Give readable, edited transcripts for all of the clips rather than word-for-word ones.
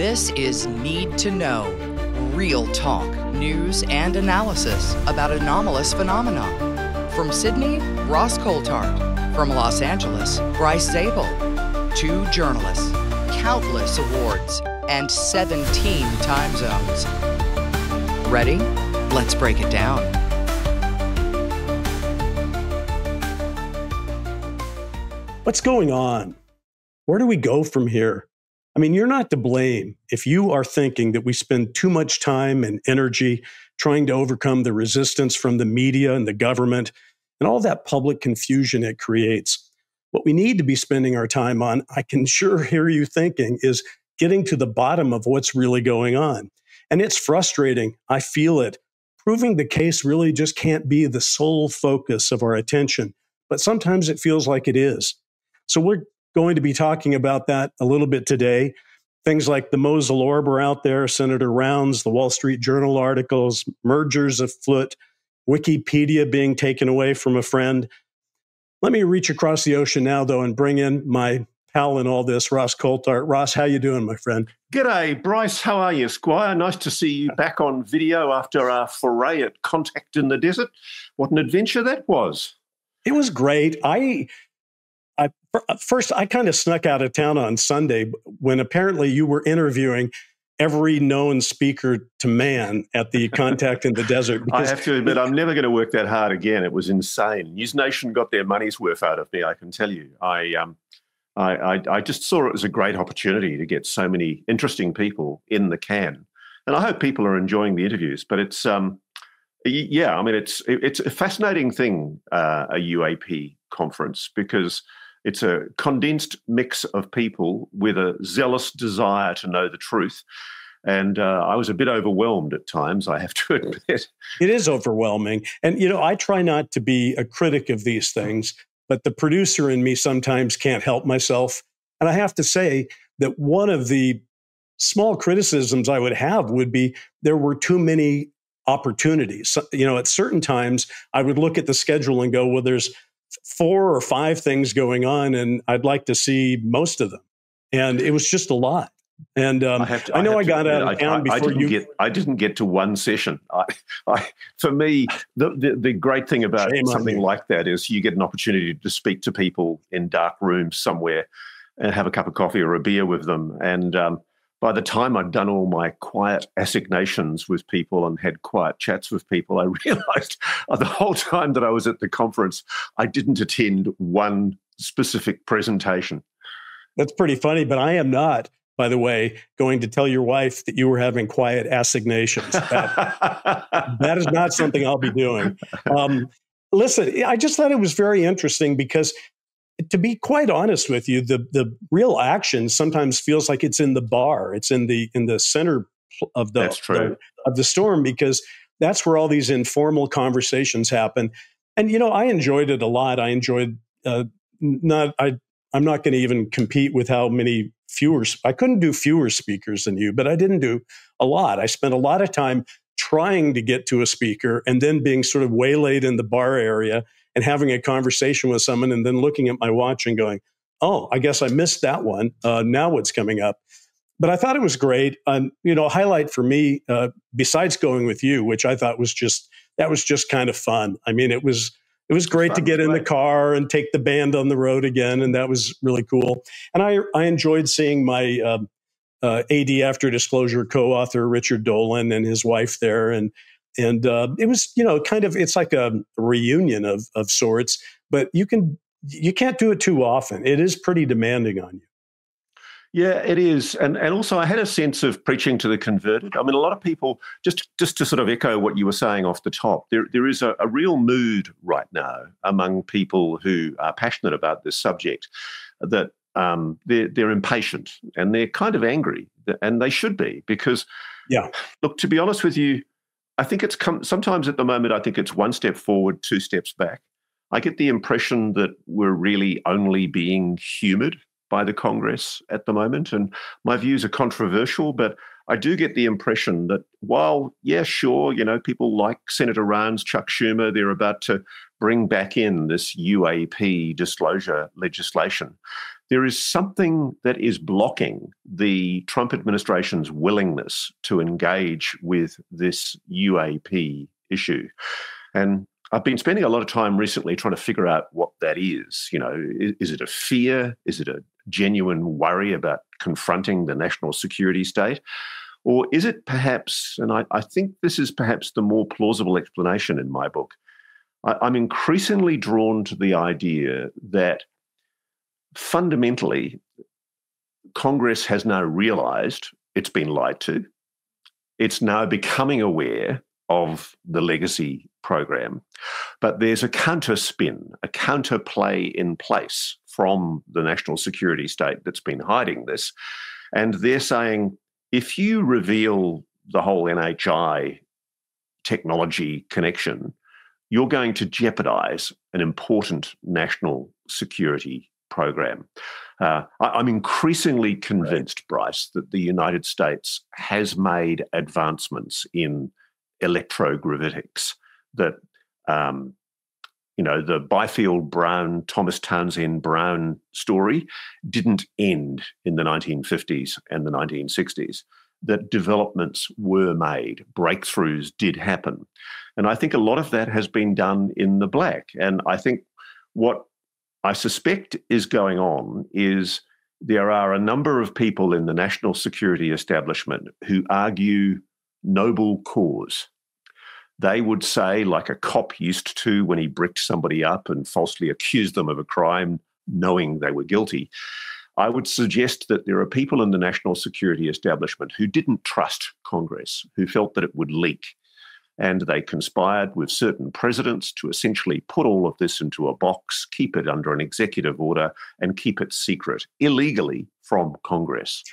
This is Need to Know, real talk, news, and analysis about anomalous phenomena. From Sydney, Ross Coulthart. From Los Angeles, Bryce Zabel. 2 journalists, countless awards, and 17 time zones. Ready? Let's break it down. What's going on? Where do we go from here? I mean, you're not to blame if you are thinking that we spend too much time and energy trying to overcome the resistance from the media and the government and all that public confusion it creates. What we need to be spending our time on, I can sure hear you thinking, is getting to the bottom of what's really going on. And it's frustrating. I feel it. Proving the case really just can't be the sole focus of our attention, but sometimes it feels like it is. So we're going to be talking about that a little bit today. Things like the Mosul Orb are out there, Senator Rounds, the Wall Street Journal articles, mergers afoot, Wikipedia being taken away from a friend. Let me reach across the ocean now, though, and bring in my pal in all this, Ross Coulthart. Ross, how you doing, my friend? G'day, Bryce. How are you, Squire? Nice to see you back on video after our foray at Contact in the Desert. What an adventure that was. It was great. First, I kind of snuck out of town on Sunday when apparently you were interviewing every known speaker to man at the Contact in the Desert. I have to admit, I'm never going to work that hard again. It was insane. News Nation got their money's worth out of me, I can tell you. I just saw it as a great opportunity to get so many interesting people in the can. And I hope people are enjoying the interviews. But it's, yeah, I mean, it's a fascinating thing, a UAP conference, because it's a condensed mix of people with a zealous desire to know the truth. And I was a bit overwhelmed at times, I have to admit. It is overwhelming. And, you know, I try not to be a critic of these things, but the producer in me sometimes can't help myself. And I have to say that one of the small criticisms I would have would be there were too many opportunities. So, you know, at certain times, I would look at the schedule and go, well, there's 4 or 5 things going on, and I'd like to see most of them. And it was just a lot. And I know I got out of town before you. I didn't get to one session. For me, the great thing about something like that is you get an opportunity to speak to people in dark rooms somewhere and have a cup of coffee or a beer with them. And by the time I'd done all my quiet assignations with people and had quiet chats with people, I realized the whole time that I was at the conference, I didn't attend one specific presentation. That's pretty funny, but I am not, by the way, going to tell your wife that you were having quiet assignations. That is not something I'll be doing. Listen, I just thought it was very interesting because, to be quite honest with you, the real action sometimes feels like it's in the bar. It's in the center of the storm, because that's where all these informal conversations happen. And you know, I enjoyed it a lot. I enjoyed I'm not going to even compete with how many I couldn't do fewer speakers than you, but I didn't do a lot. I spent a lot of time trying to get to a speaker and then being sort of waylaid in the bar area and having a conversation with someone and then looking at my watch and going, oh, I guess I missed that one. Now what's coming up? But I thought it was great. You know, a highlight for me, besides going with you, which I thought was just kind of fun. I mean, it was great to get in the car and take the band on the road again, and that was really cool. And I enjoyed seeing my AD After Disclosure co-author, Richard Dolan, and his wife there. And it was, you know, kind of, it's like a reunion of sorts, but you can't do it too often. It is pretty demanding on you. Yeah, it is. And also I had a sense of preaching to the converted. I mean, a lot of people, just to sort of echo what you were saying off the top, there is a real mood right now among people who are passionate about this subject that they're impatient and they're kind of angry, and they should be, because, look, to be honest with you, I think sometimes at the moment, I think it's 1 step forward, 2 steps back. I get the impression that we're really only being humoured by the Congress at the moment. And my views are controversial, but I do get the impression that while, yeah, sure, you know, people like Senator Rounds, Chuck Schumer, they're about to bring back in this UAP disclosure legislation, there is something that is blocking the Trump administration's willingness to engage with this UAP issue. And I've been spending a lot of time recently trying to figure out what that is. You know, is it a fear? Is it a genuine worry about confronting the national security state? Or is it perhaps, and I think this is perhaps the more plausible explanation in my book, I'm increasingly drawn to the idea that fundamentally Congress has now realised it's been lied to. It's now becoming aware of the legacy program. But there's a counterspin, a counterplay in place from the national security state that's been hiding this. And they're saying, if you reveal the whole NHI technology connection, you're going to jeopardize an important national security program. I'm increasingly convinced, Bryce, that the United States has made advancements in electrogravitics, that the Byfield-Brown, Thomas Townsend-Brown story didn't end in the 1950s and the 1960s, that developments were made, breakthroughs did happen. And I think a lot of that has been done in the black. And I think what I suspect is going on is there are a number of people in the national security establishment who argue noble cause. They would say, like a cop used to when he bricked somebody up and falsely accused them of a crime, knowing they were guilty. I would suggest that there are people in the national security establishment who didn't trust Congress, who felt that it would leak. And they conspired with certain presidents to essentially put all of this into a box, keep it under an executive order, and keep it secret, illegally from Congress.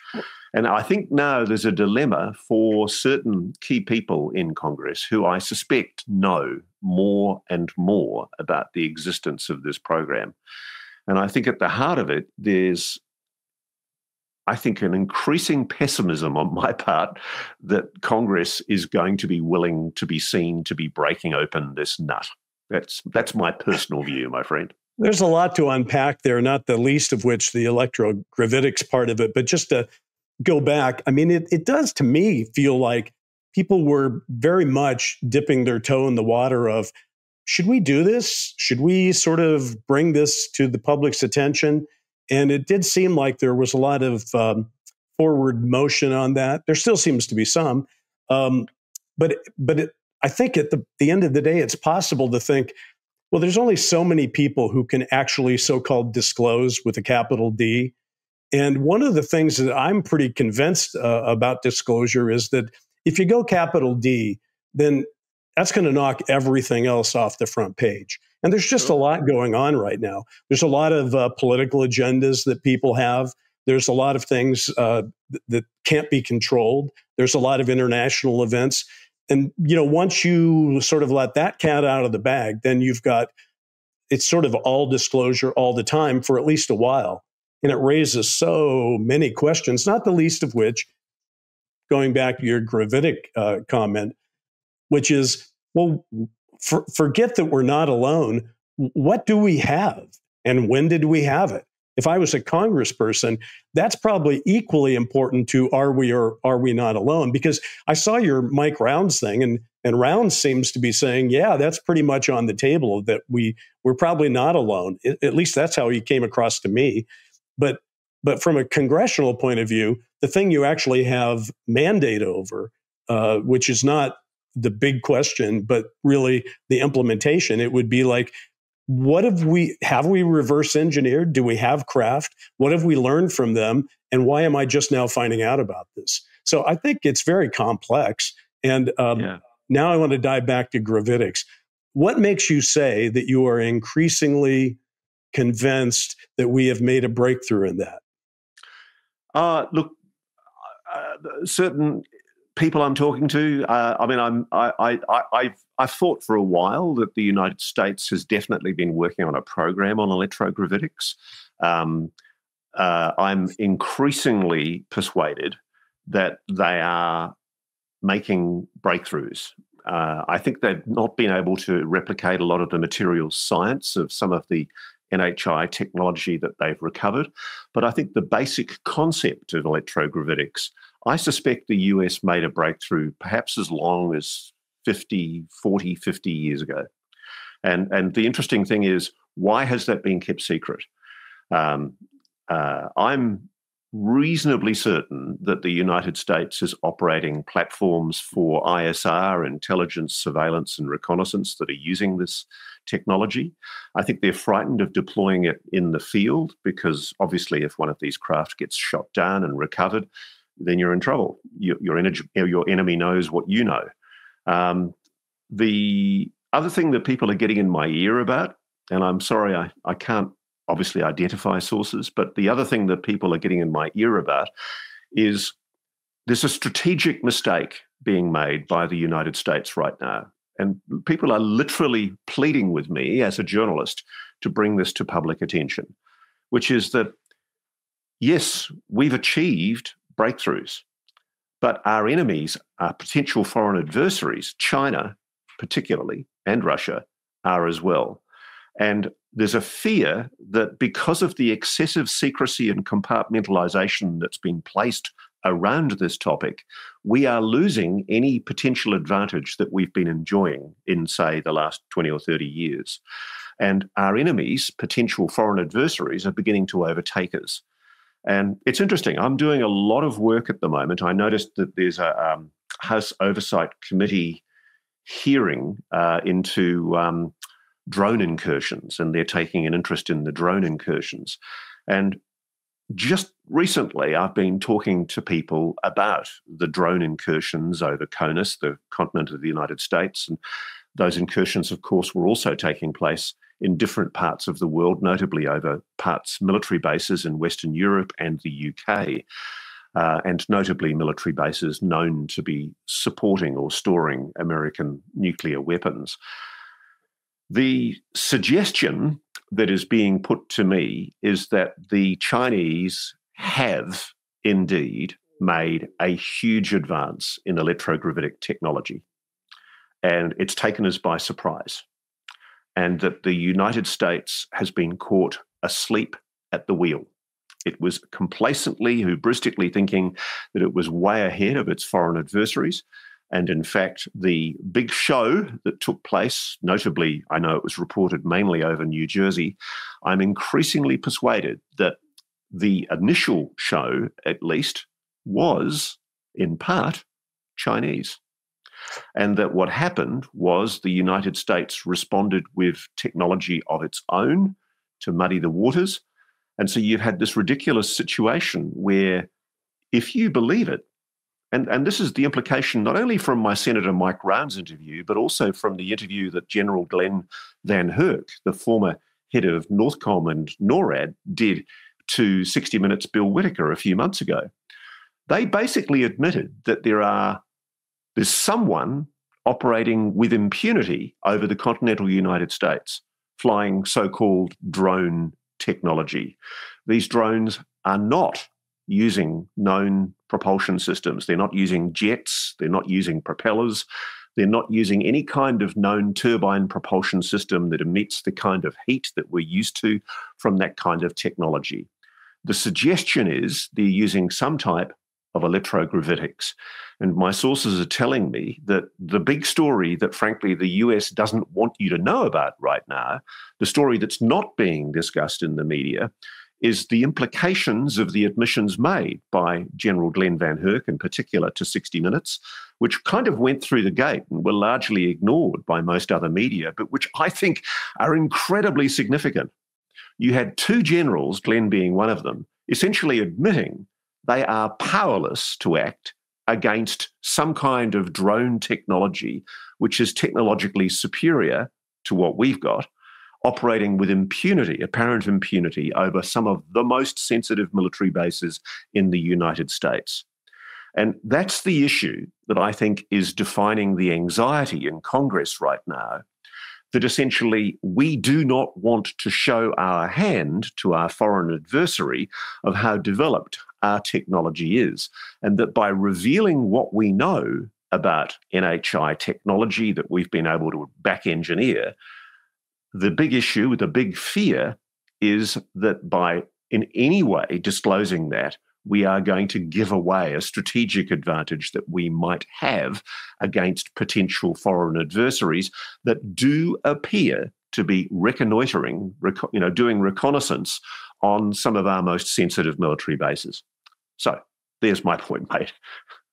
And I think now there's a dilemma for certain key people in Congress who I suspect know more and more about the existence of this program. And I think at the heart of it, there's, I think, an increasing pessimism on my part that Congress is going to be willing to be seen to be breaking open this nut. That's my personal view, my friend. There's a lot to unpack there, not the least of which the electrogravitics part of it. But just to go back, I mean, it does to me feel like people were very much dipping their toe in the water of, should we do this? Should we sort of bring this to the public's attention? And it did seem like there was a lot of forward motion on that. There still seems to be some. But I think at the end of the day, it's possible to think, well, there's only so many people who can actually so-called disclose with a capital D. And one of the things that I'm pretty convinced about disclosure is that if you go capital D, then that's going to knock everything else off the front page. And there's just a lot going on right now. There's a lot of political agendas that people have. There's a lot of things that can't be controlled. There's a lot of international events. And, once you sort of let that cat out of the bag, then it's sort of all disclosure all the time for at least a while. And it raises so many questions, not the least of which, going back to your gravitic comment, which is, well, forget that we're not alone. What do we have? And when did we have it? If I was a congressperson, that's probably equally important to are we or are we not alone? Because I saw your Mike Rounds thing, and Rounds seems to be saying, yeah, that's pretty much on the table, that we're probably not alone. At least that's how he came across to me. But from a congressional point of view, the thing you actually have mandate over, which is not the big question, but really the implementation, it would be like, what have we reverse engineered? Do we have craft? What have we learned from them? And why am I just now finding out about this? So I think it's very complex. And now I want to dive back to gravitics. What makes you say that you are increasingly convinced that we have made a breakthrough in that? Look, certain people I'm talking to, I've thought for a while that the United States has definitely been working on a program on electrogravitics. I'm increasingly persuaded that they are making breakthroughs. I think they've not been able to replicate a lot of the material science of some of the NHI technology that they've recovered. But I think the basic concept of electrogravitics, I suspect the US made a breakthrough perhaps as long as 50 years ago. And the interesting thing is, why has that been kept secret? I'm reasonably certain that the United States is operating platforms for ISR, intelligence, surveillance, and reconnaissance that are using this technology. I think they're frightened of deploying it in the field because obviously if one of these craft gets shot down and recovered, then you're in trouble. Your enemy knows what you know. The other thing that people are getting in my ear about, and I'm sorry I can't obviously identify sources, but the other thing that people are getting in my ear about is there's a strategic mistake being made by the United States right now. And people are literally pleading with me as a journalist to bring this to public attention, which is that, yes, we've achieved breakthroughs, but our enemies, our potential foreign adversaries, China particularly, and Russia, are as well. And there's a fear that because of the excessive secrecy and compartmentalization that's been placed around this topic, we are losing any potential advantage that we've been enjoying in, say, the last 20 or 30 years. And our enemies, potential foreign adversaries, are beginning to overtake us. And it's interesting. I'm doing a lot of work at the moment. I noticed that there's a House Oversight Committee hearing into drone incursions, and they're taking an interest in the drone incursions. And just recently, I've been talking to people about the drone incursions over CONUS, the continent of the United States. And those incursions, of course, were also taking place in different parts of the world, notably over military bases in Western Europe and the UK, and notably military bases known to be supporting or storing American nuclear weapons. The suggestion that is being put to me is that the Chinese have indeed made a huge advance in electrogravitic technology, and it's taken us by surprise, and that the United States has been caught asleep at the wheel. It was complacently, hubristically thinking that it was way ahead of its foreign adversaries. And in fact, the big show that took place, notably, I know it was reported mainly over New Jersey, I'm increasingly persuaded that the initial show, at least, was, in part, Chinese. And that what happened was the United States responded with technology of its own to muddy the waters. And so you've had this ridiculous situation where, if you believe it, and this is the implication not only from my Senator Mike Rounds interview, but also from the interview that General Glenn Van Herk, the former head of Northcom and NORAD, did to 60 Minutes Bill Whitaker a few months ago. They basically admitted that there's someone operating with impunity over the continental United States, flying so-called drone technology. These drones are not using known propulsion systems. They're not using jets. They're not using propellers. They're not using any kind of known turbine propulsion system that emits the kind of heat that we're used to from that kind of technology. The suggestion is they're using some type of electrogravitics. And my sources are telling me that the big story that, frankly, the US doesn't want you to know about right now, the story that's not being discussed in the media, is the implications of the admissions made by General Glenn Van Herk, in particular, to 60 Minutes, which kind of went through the gate and were largely ignored by most other media, but which I think are incredibly significant. You had two generals, Glenn being one of them, essentially admitting they are powerless to act against some kind of drone technology which is technologically superior to what we've got, operating with impunity, apparent impunity, over some of the most sensitive military bases in the United States. And that's the issue that I think is defining the anxiety in Congress right now, that essentially we do not want to show our hand to our foreign adversary of how developed our technology is, and that by revealing what we know about NHI technology that we've been able to back engineer, the big issue, the big fear is that by in any way disclosing that, we are going to give away a strategic advantage that we might have against potential foreign adversaries that do appear to be reconnoitering, doing reconnaissance on some of our most sensitive military bases. So there's my point, mate.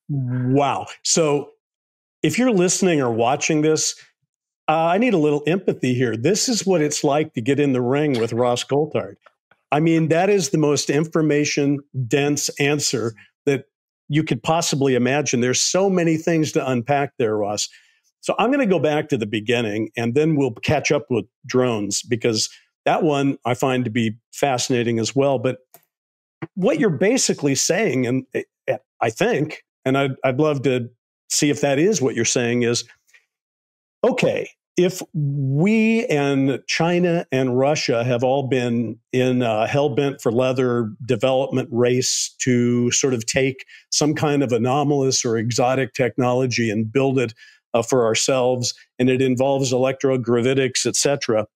Wow. So if you're listening or watching this, I need a little empathy here. This is what it's like to get in the ring with Ross Coulthart. I mean, that is the most information-dense answer that you could possibly imagine. There's so many things to unpack there, Ross. So I'm going to go back to the beginning, and then we'll catch up with drones, because that one I find to be fascinating as well. But what you're basically saying, and I think, and I'd love to see if that is what you're saying, is, okay, if we and China and Russia have all been in a hell-bent for leather development race to sort of take some kind of anomalous or exotic technology and build it for ourselves, and it involves electrogravitics, et cetera,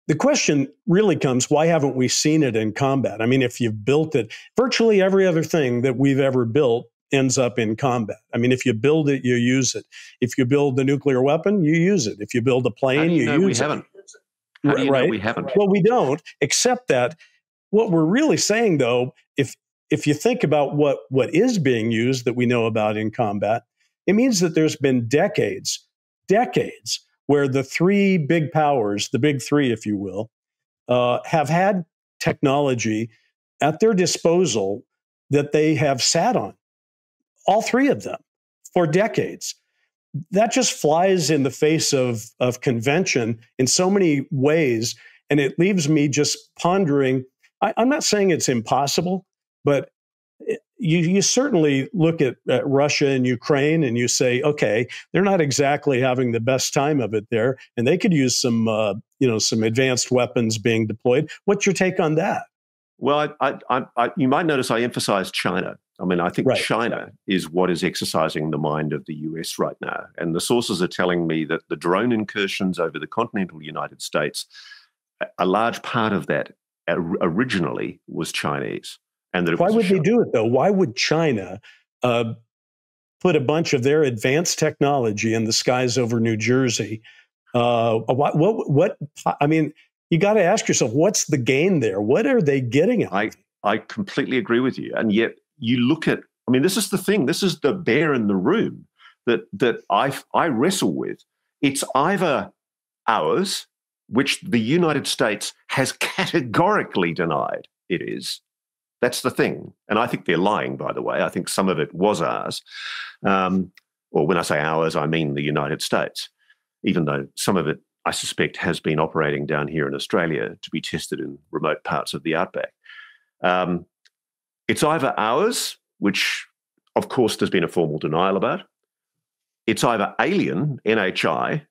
the question really comes, why haven't we seen it in combat? I mean, if you've built it, virtually every other thing that we've ever built ends up in combat. I mean, if you build it, you use it. If you build a nuclear weapon, you use it. If you build a plane, you use it. How do you know we haven't? Well, we don't, except that what we're really saying, though, if you think about what is being used that we know about in combat, it means that there's been decades where the three big powers, the big three, if you will, have had technology at their disposal that they have sat on. All three of them for decades. That just flies in the face of convention in so many ways. And it leaves me just pondering. I'm not saying it's impossible, but you certainly look at Russia and Ukraine and you say, okay, they're not exactly having the best time of it there. And they could use some advanced weapons being deployed. What's your take on that? Well, you might notice I emphasize China. I mean, I think China is what is exercising the mind of the US right now. And the sources are telling me that the drone incursions over the continental United States, a large part of that originally was Chinese. And that why would they do it, though? Why would China put a bunch of their advanced technology in the skies over New Jersey? What? I mean, you got to ask yourself, what's the gain there? What are they getting at? I completely agree with you. And yet you look at, I mean, this is the thing. This is the bear in the room that I wrestle with. It's either ours, which the United States has categorically denied it is. That's the thing. And I think they're lying, by the way. I think some of it was ours. Or when I say ours, I mean the United States, even though some of it, I suspect, has been operating down here in Australia to be tested in remote parts of the outback. It's either ours, which, of course, there's been a formal denial about. It's either alien, NHI,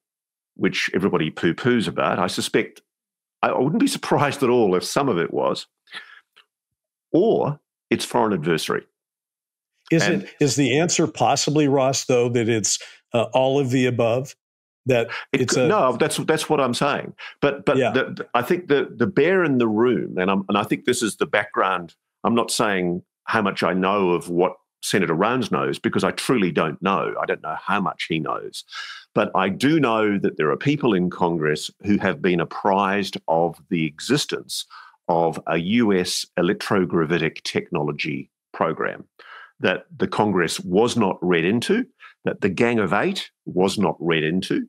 which everybody poo-poos about. I suspect, I wouldn't be surprised at all if some of it was. Or it's foreign adversary. Is the answer possibly, Ross, though, that it's all of the above? That no, that's what I'm saying. But yeah. I think the bear in the room, and I think this is the background. I'm not saying how much I know of what Senator Rounds knows, because I truly don't know. I don't know how much he knows. But I do know that there are people in Congress who have been apprised of the existence of a US electrogravitic technology program that the Congress was not read into, that the Gang of Eight was not read into,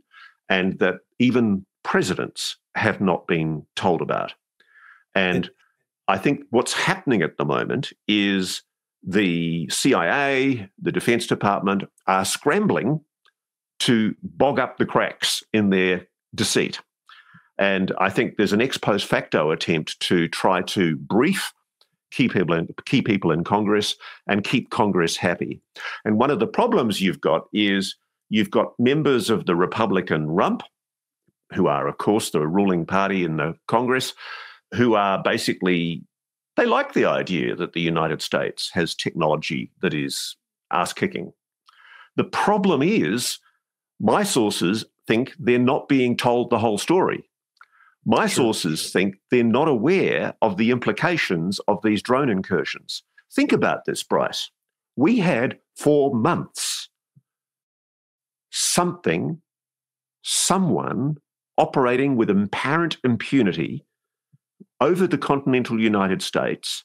and that even presidents have not been told about. And I think what's happening at the moment is the CIA, the Defense Department are scrambling to bog up the cracks in their deceit. And I think there's an ex post facto attempt to try to brief key people in Congress and keep Congress happy. And one of the problems you've got is you've got members of the Republican rump, who are, of course, the ruling party in the Congress, who are basically, they like the idea that the United States has technology that is ass-kicking. The problem is, my sources think they're not being told the whole story. My sources think they're not aware of the implications of these drone incursions. Think about this, Bryce. We had for months someone operating with apparent impunity over the continental United States,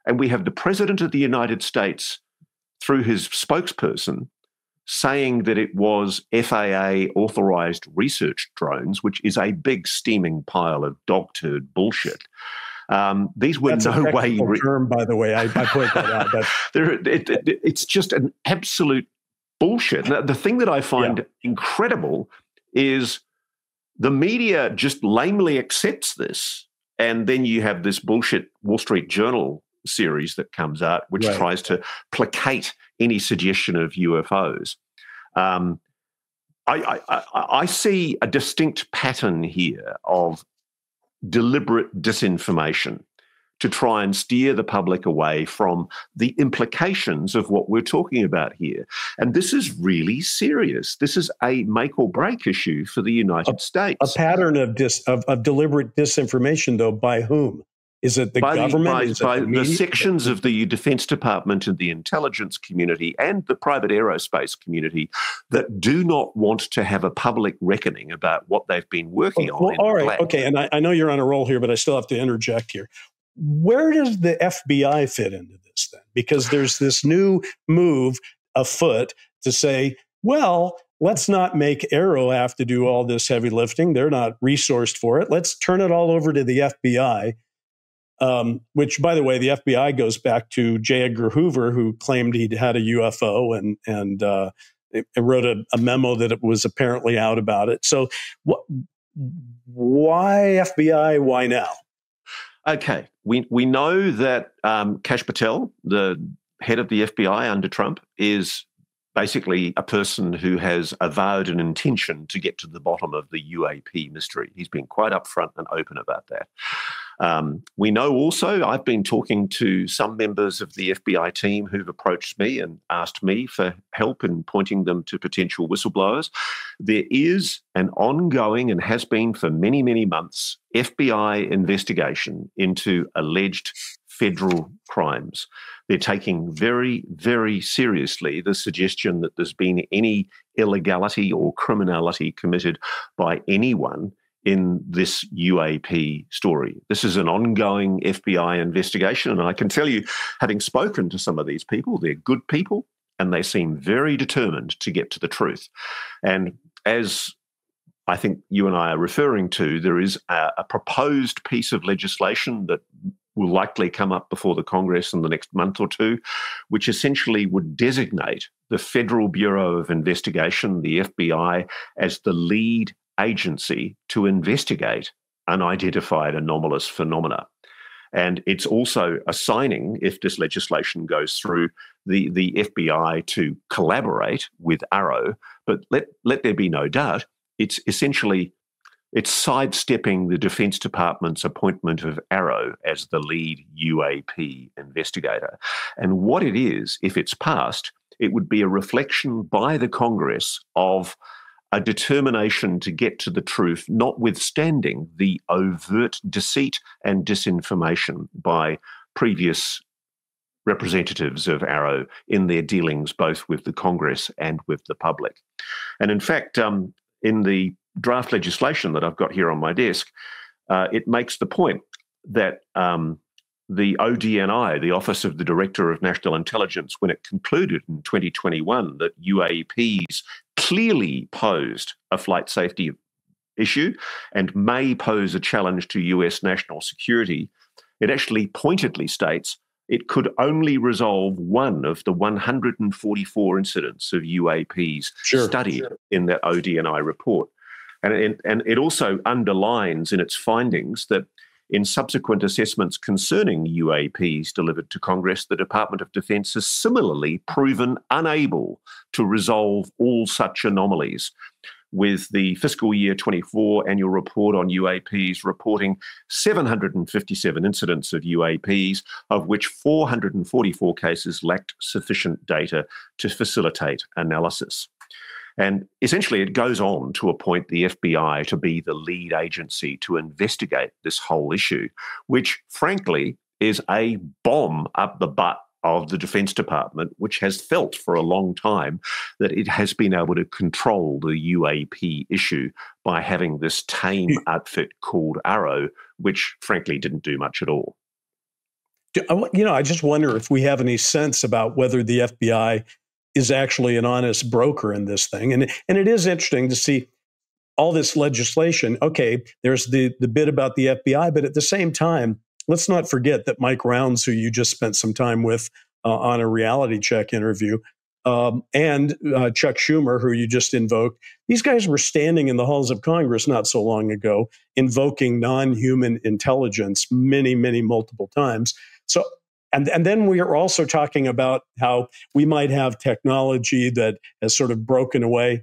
and we have the President of the United States, through his spokesperson, saying that it was FAA-authorized research drones, which is a big steaming pile of dog turd bullshit. These were That's no a way term, by the way. I point that out. It's just an absolute bullshit. Now, the thing that I find incredible is the media just lamely accepts this, and then you have this bullshit Wall Street Journal series that comes out, which tries to placate any suggestion of UFOs. I see a distinct pattern here of deliberate disinformation to try and steer the public away from the implications of what we're talking about here. And this is really serious. This is a make or break issue for the United States. A pattern of deliberate disinformation, though, by whom? Is it the government? By the sections of the Defense Department and the intelligence community and the private aerospace community that do not want to have a public reckoning about what they've been working on. All right, okay, and I know you're on a roll here, but I still have to interject here. Where does the FBI fit into this then? Because there's this new move afoot to say, well, let's not make Aero have to do all this heavy lifting. They're not resourced for it. Let's turn it all over to the FBI. Which, by the way, the FBI goes back to J. Edgar Hoover, who claimed he'd had a UFO and wrote a memo that it was apparently out about it. So why FBI? Why now? Okay. We know that Kash Patel, the head of the FBI under Trump, is basically a person who has avowed an intention to get to the bottom of the UAP mystery. He's been quite upfront and open about that. We know also, I've been talking to some members of the FBI team who've approached me and asked me for help in pointing them to potential whistleblowers. There is an ongoing, and has been for many, many months, FBI investigation into alleged federal crimes. They're taking very, very seriously the suggestion that there's been any illegality or criminality committed by anyone in this UAP story. This is an ongoing FBI investigation, and I can tell you, having spoken to some of these people, they're good people, and they seem very determined to get to the truth. And as I think you and I are referring to, there is a proposed piece of legislation that will likely come up before the Congress in the next month or two, which essentially would designate the Federal Bureau of Investigation, the FBI, as the lead agency to investigate unidentified anomalous phenomena. And it's also assigning, if this legislation goes through, the FBI to collaborate with AARO. But let there be no doubt, it's essentially sidestepping the Defense Department's appointment of AARO as the lead UAP investigator. And what it is, if it's passed, it would be a reflection by the Congress of a determination to get to the truth, notwithstanding the overt deceit and disinformation by previous representatives of AARO in their dealings both with the Congress and with the public. And in fact, in the draft legislation that I've got here on my desk, it makes the point that the ODNI, the Office of the Director of National Intelligence, when it concluded in 2021 that UAPs clearly posed a flight safety issue and may pose a challenge to US national security, it actually pointedly states it could only resolve one of the 144 incidents of UAPs studied in that ODNI report. And it also underlines in its findings that in subsequent assessments concerning UAPs delivered to Congress, the Department of Defense has similarly proven unable to resolve all such anomalies, with the fiscal year 24 annual report on UAPs reporting 757 incidents of UAPs, of which 444 cases lacked sufficient data to facilitate analysis. And essentially, it goes on to appoint the FBI to be the lead agency to investigate this whole issue, which, frankly, is a bomb up the butt of the Defense Department, which has felt for a long time that it has been able to control the UAP issue by having this tame outfit called Arrow, which, frankly, didn't do much at all. I just wonder if we have any sense about whether the FBI is actually an honest broker in this thing. And it is interesting to see all this legislation. Okay, there's the bit about the FBI, but at the same time, let's not forget that Mike Rounds, who you just spent some time with on a Reality Check interview, and Chuck Schumer, who you just invoked, these guys were standing in the halls of Congress not so long ago, invoking non-human intelligence multiple times. So, and then we are also talking about how we might have technology that has sort of broken away.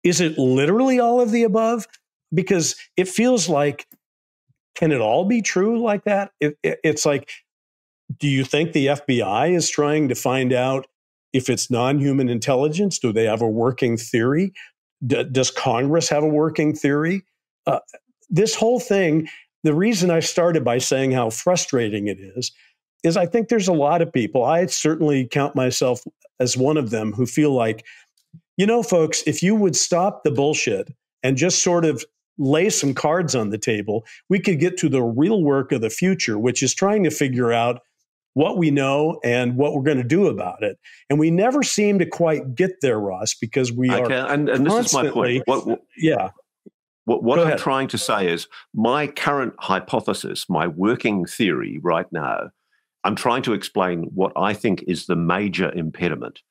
Is it literally all of the above? Because it feels like, can it all be true like that? It's like, do you think the FBI is trying to find out if it's non-human intelligence? Do they have a working theory? Does Congress have a working theory? This whole thing, the reason I started by saying how frustrating it is I think there's a lot of people, I certainly count myself as one of them, who feel like, folks, if you would stop the bullshit and just sort of lay some cards on the table, we could get to the real work of the future, which is trying to figure out what we know and what we're going to do about it. And we never seem to quite get there, Ross, because we are and this is my point. What I'm trying to say is my current hypothesis, my working theory right now, I'm trying to explain what I think is the major impediment.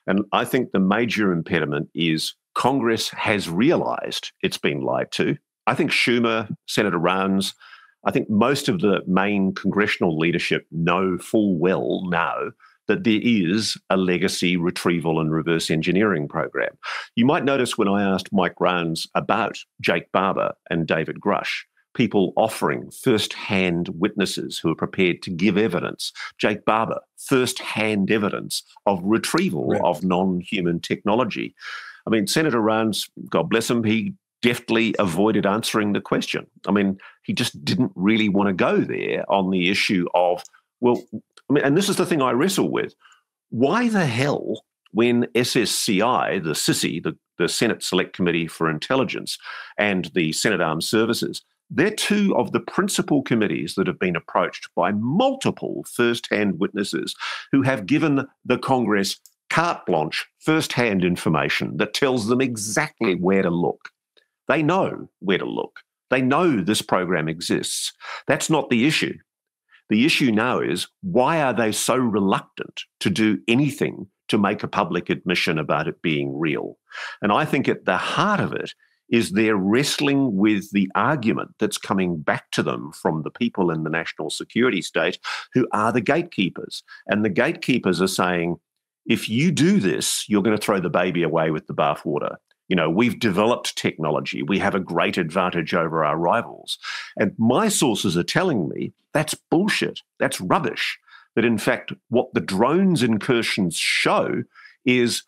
And I think the major impediment is Congress has realized it's been lied to. I think Schumer, Senator Rounds, I think most of the main congressional leadership know full well now that there is a legacy retrieval and reverse engineering program. You might notice when I asked Mike Rounds about Jake Barber and David Grush, people offering first-hand witnesses who are prepared to give evidence. Jake Barber, first-hand evidence of retrieval of non-human technology. I mean, Senator Rounds, God bless him, he deftly avoided answering the question. I mean, he just didn't really want to go there on the issue of, and this is the thing I wrestle with. Why the hell, when SSCI, the SISI, the Senate Select Committee for Intelligence, and the Senate Armed Services, they're two of the principal committees that have been approached by multiple first-hand witnesses who have given the Congress carte blanche, first-hand information that tells them exactly where to look. They know where to look. They know this program exists. That's not the issue. The issue now is, why are they so reluctant to do anything to make a public admission about it being real? And I think at the heart of it is they're wrestling with the argument that's coming back to them from the people in the national security state who are the gatekeepers. And the gatekeepers are saying, if you do this, you're going to throw the baby away with the bathwater. We've developed technology. We have a great advantage over our rivals. And my sources are telling me that's bullshit. That's rubbish. That in fact, what the drones incursions show is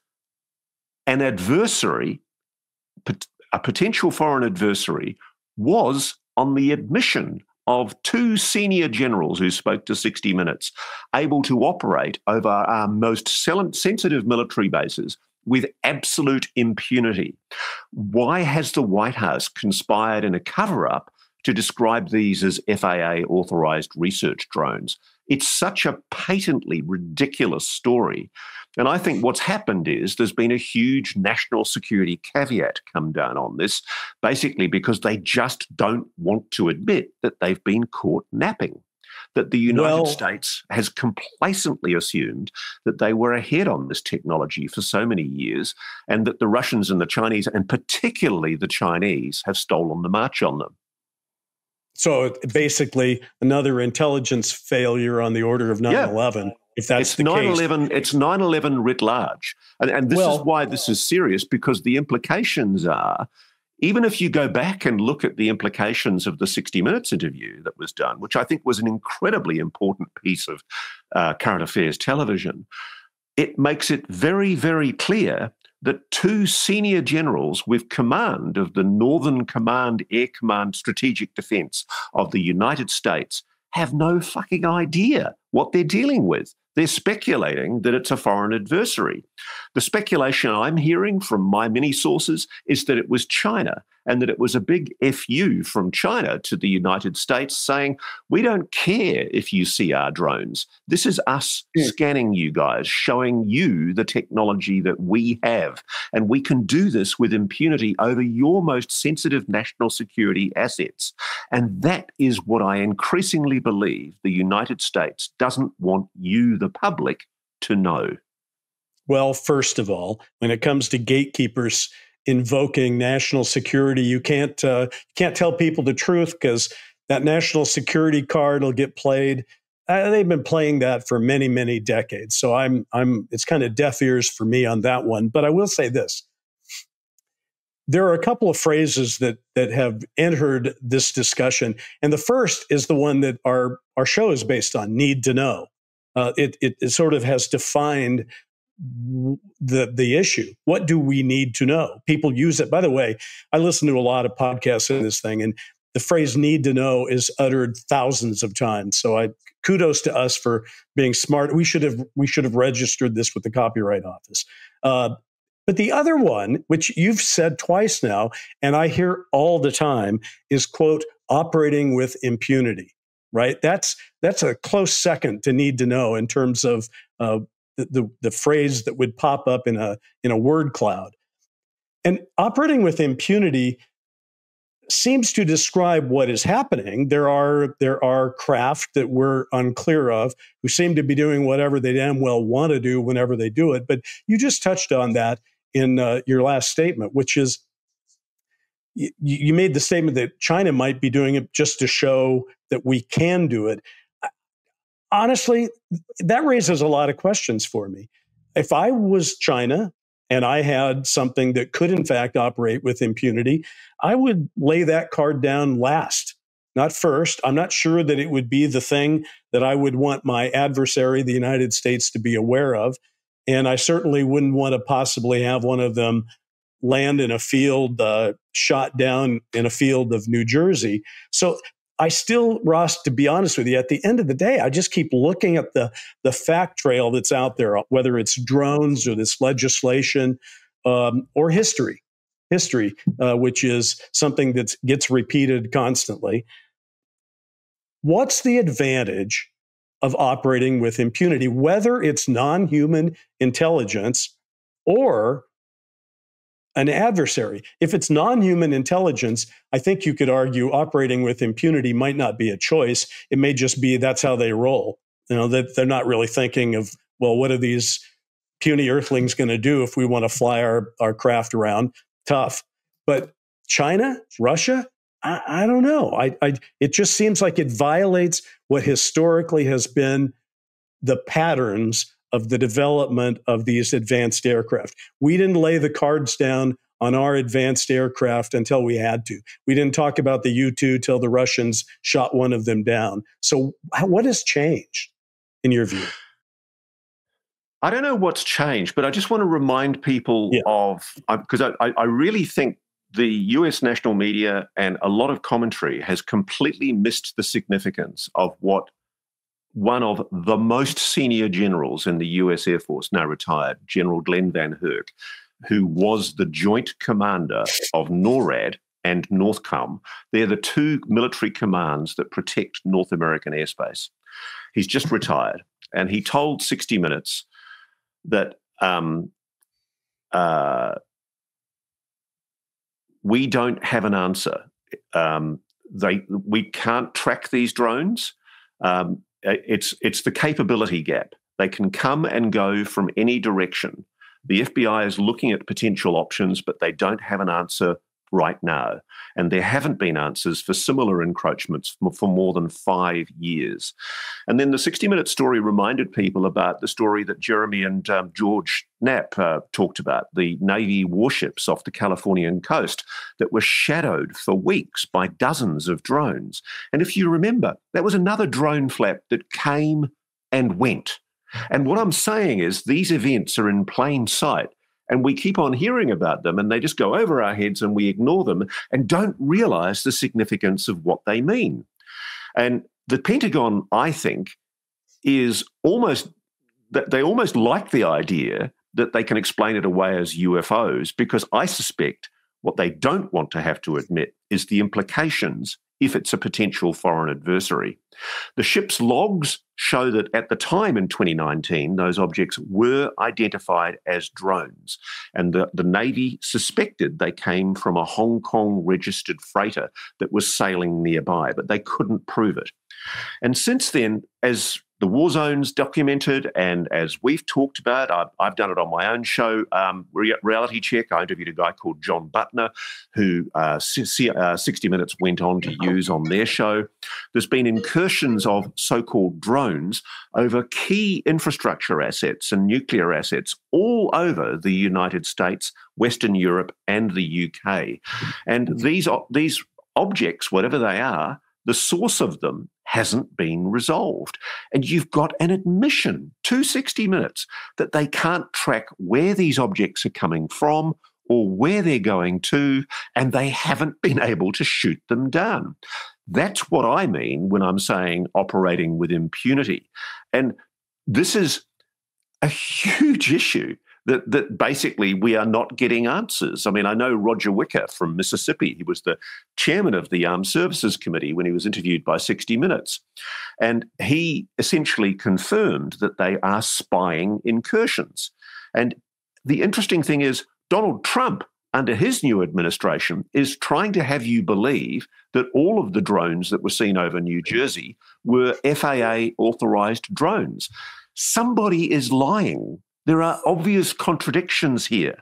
an adversary, a potential foreign adversary, was on the admission of two senior generals who spoke to 60 Minutes, able to operate over our most sensitive military bases with absolute impunity. Why has the White House conspired in a cover-up to describe these as FAA-authorized research drones? It's such a patently ridiculous story. And I think what's happened is there's been a huge national security caveat come down on this, basically because they just don't want to admit that they've been caught napping, that the United States has complacently assumed that they were ahead on this technology for so many years, and that the Russians and the Chinese, and particularly the Chinese, have stolen the march on them. So basically another intelligence failure on the order of 9/11. Yeah. If that's the case. It's 9/11 writ large. And this is why this is serious, because the implications are, even if you go back and look at the implications of the 60 Minutes interview that was done, which I think was an incredibly important piece of current affairs television, it makes it very, very clear that two senior generals with command of the Northern Command, Air Command Strategic Defense of the United States have no fucking idea what they're dealing with. They're speculating that it's a foreign adversary. The speculation I'm hearing from my many sources is that it was China, and that it was a big FU from China to the United States saying, we don't care if you see our drones. This is us scanning you guys, showing you the technology that we have. And we can do this with impunity over your most sensitive national security assets. And that is what I increasingly believe the United States doesn't want you, the public, to know. Well, first of all, when it comes to gatekeepers invoking national security, you can't tell people the truth, because that national security card will get played. They've been playing that for many, many decades. So it's kind of deaf ears for me on that one. But I will say this: there are a couple of phrases that have entered this discussion, and the first is the one that our show is based on: need to know. It sort of has defined the issue. What do we need to know? People use it. By the way, I listen to a lot of podcasts in this thing, and the phrase "need to know" is uttered thousands of times. So kudos to us for being smart. We should have registered this with the Copyright Office. But the other one, which you've said twice now, and I hear all the time, is, quote, operating with impunity. Right? That's a close second to need to know in terms of the phrase that would pop up in a word cloud. And operating with impunity seems to describe what is happening. There are craft that we're unclear of who seem to be doing whatever they damn well want to do whenever they do it. But you just touched on that in your last statement, which is you made the statement that China might be doing it just to show that we can do it. Honestly, that raises a lot of questions for me. If I was China and I had something that could, in fact, operate with impunity, I would lay that card down last, not first. I'm not sure that it would be the thing that I would want my adversary, the United States, to be aware of. And I certainly wouldn't want to possibly have one of them land in a field, shot down in a field of New Jersey. So I still, Ross, to be honest with you, at the end of the day, I just keep looking at the fact trail that's out there, whether it's drones or this legislation or history, which is something that gets repeated constantly. What's the advantage of operating with impunity, whether it's non-human intelligence or an adversary? If it's non-human intelligence, I think you could argue operating with impunity might not be a choice. It may just be that's how they roll. You know, that they're not really thinking of, well, what are these puny earthlings going to do if we want to fly our craft around? Tough. But China, Russia, I don't know. It just seems like it violates what historically has been the patterns of the development of these advanced aircraft. We didn't lay the cards down on our advanced aircraft until we had to. We didn't talk about the U-2 till the Russians shot one of them down. So what has changed in your view? I don't know what's changed, but I just want to remind people of, because I really think the US national media and a lot of commentary has completely missed the significance of what one of the most senior generals in the US Air Force, now retired, General Glenn Van Herk, who was the joint commander of NORAD and NORTHCOM. They're the two military commands that protect North American airspace. He's just retired, and he told 60 Minutes that we don't have an answer. We can't track these drones. It's the capability gap. They can come and go from any direction. The FBI is looking at potential options, but they don't have an answer right now. And there haven't been answers for similar encroachments for more than 5 years. And then the 60 Minutes story reminded people about the story that Jeremy and George Knapp talked about, the Navy warships off the Californian coast that were shadowed for weeks by dozens of drones. And if you remember, that was another drone flap that came and went. And what I'm saying is these events are in plain sight. And we keep on hearing about them, and they just go over our heads, and we ignore them and don't realize the significance of what they mean. And the Pentagon, I think, is almost that they almost like the idea that they can explain it away as UFOs, because I suspect what they don't want to have to admit is the implications if it's a potential foreign adversary. The ship's logs show that at the time in 2019, those objects were identified as drones, and the Navy suspected they came from a Hong Kong registered freighter that was sailing nearby, but they couldn't prove it. And since then, as the war zones documented, and as we've talked about, I've done it on my own show, Reality Check. I interviewed a guy called John Butner, who 60 Minutes went on to use on their show. There's been incursions of so-called drones over key infrastructure assets and nuclear assets all over the United States, Western Europe, and the UK. And these objects, whatever they are, the source of them hasn't been resolved. And you've got an admission to 60 Minutes that they can't track where these objects are coming from or where they're going to, and they haven't been able to shoot them down. That's what I mean when I'm saying operating with impunity. And this is a huge issue that basically we are not getting answers. I mean, I know Roger Wicker from Mississippi. He was the chairman of the Armed Services Committee when he was interviewed by 60 Minutes. And he essentially confirmed that they are spying incursions. And the interesting thing is Donald Trump, under his new administration, is trying to have you believe that all of the drones that were seen over New Jersey were FAA-authorized drones. Somebody is lying. There are obvious contradictions here.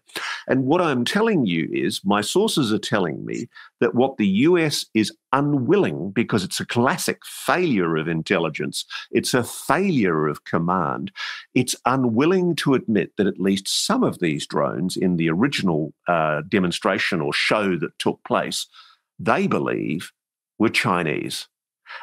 And what I'm telling you is, my sources are telling me that what the US is unwilling, because it's a classic failure of intelligence, it's a failure of command, it's unwilling to admit that at least some of these drones in the original demonstration or show that took place, they believe were Chinese.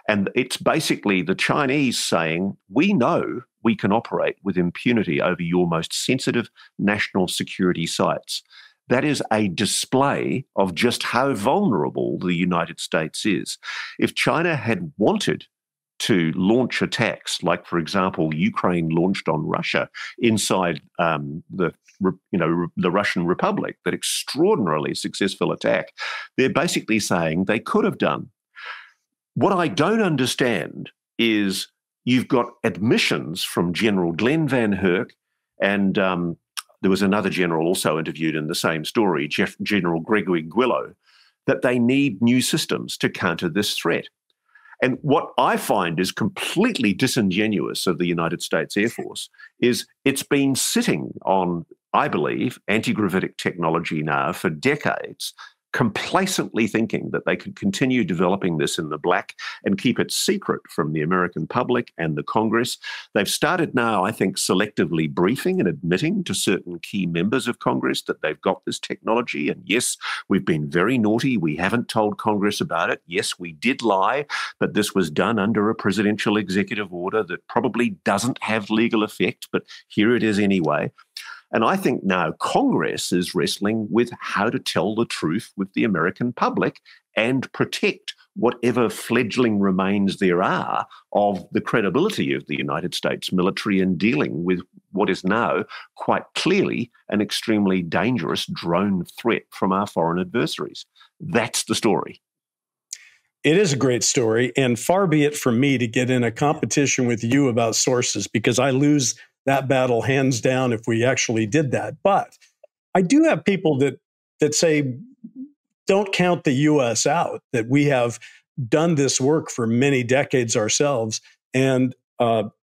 And it's basically the Chinese saying, we know we can operate with impunity over your most sensitive national security sites. That is a display of just how vulnerable the United States is. If China had wanted to launch attacks, like, for example, Ukraine launched on Russia inside the Russian Republic, that extraordinarily successful attack, they're basically saying they could have done. What I don't understand is you've got admissions from General Glenn Van Herk, and there was another general also interviewed in the same story, General Gregory Gwillow, that they need new systems to counter this threat. And what I find is completely disingenuous of the United States Air Force is it's been sitting on, I believe, anti-gravitic technology now for decades, complacently thinking that they could continue developing this in the black and keep it secret from the American public and the Congress. They've started now, I think, selectively briefing and admitting to certain key members of Congress that they've got this technology. And yes, we've been very naughty. We haven't told Congress about it. Yes, we did lie, but this was done under a presidential executive order that probably doesn't have legal effect, but here it is anyway. And I think now Congress is wrestling with how to tell the truth with the American public and protect whatever fledgling remains there are of the credibility of the United States military in dealing with what is now quite clearly an extremely dangerous drone threat from our foreign adversaries. That's the story. It is a great story, and far be it from me to get in a competition with you about sources, because I lose that battle hands down if we actually did that. But I do have people that say, don't count the U.S. out, that we have done this work for many decades ourselves. And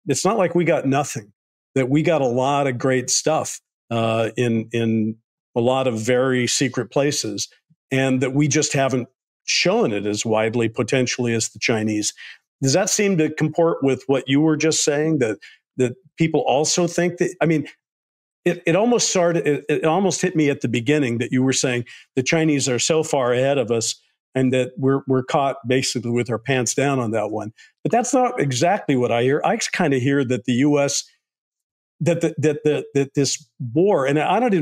it's not like we got nothing, that we got a lot of great stuff in a lot of very secret places, and that we just haven't shown it as widely potentially as the Chinese. Does that seem to comport with what you were just saying, that people also think that? I mean, it almost hit me at the beginning that you were saying the Chinese are so far ahead of us and that we're caught basically with our pants down on that one. But that's not exactly what I hear. I kind of hear that the U.S. that this war, and I don't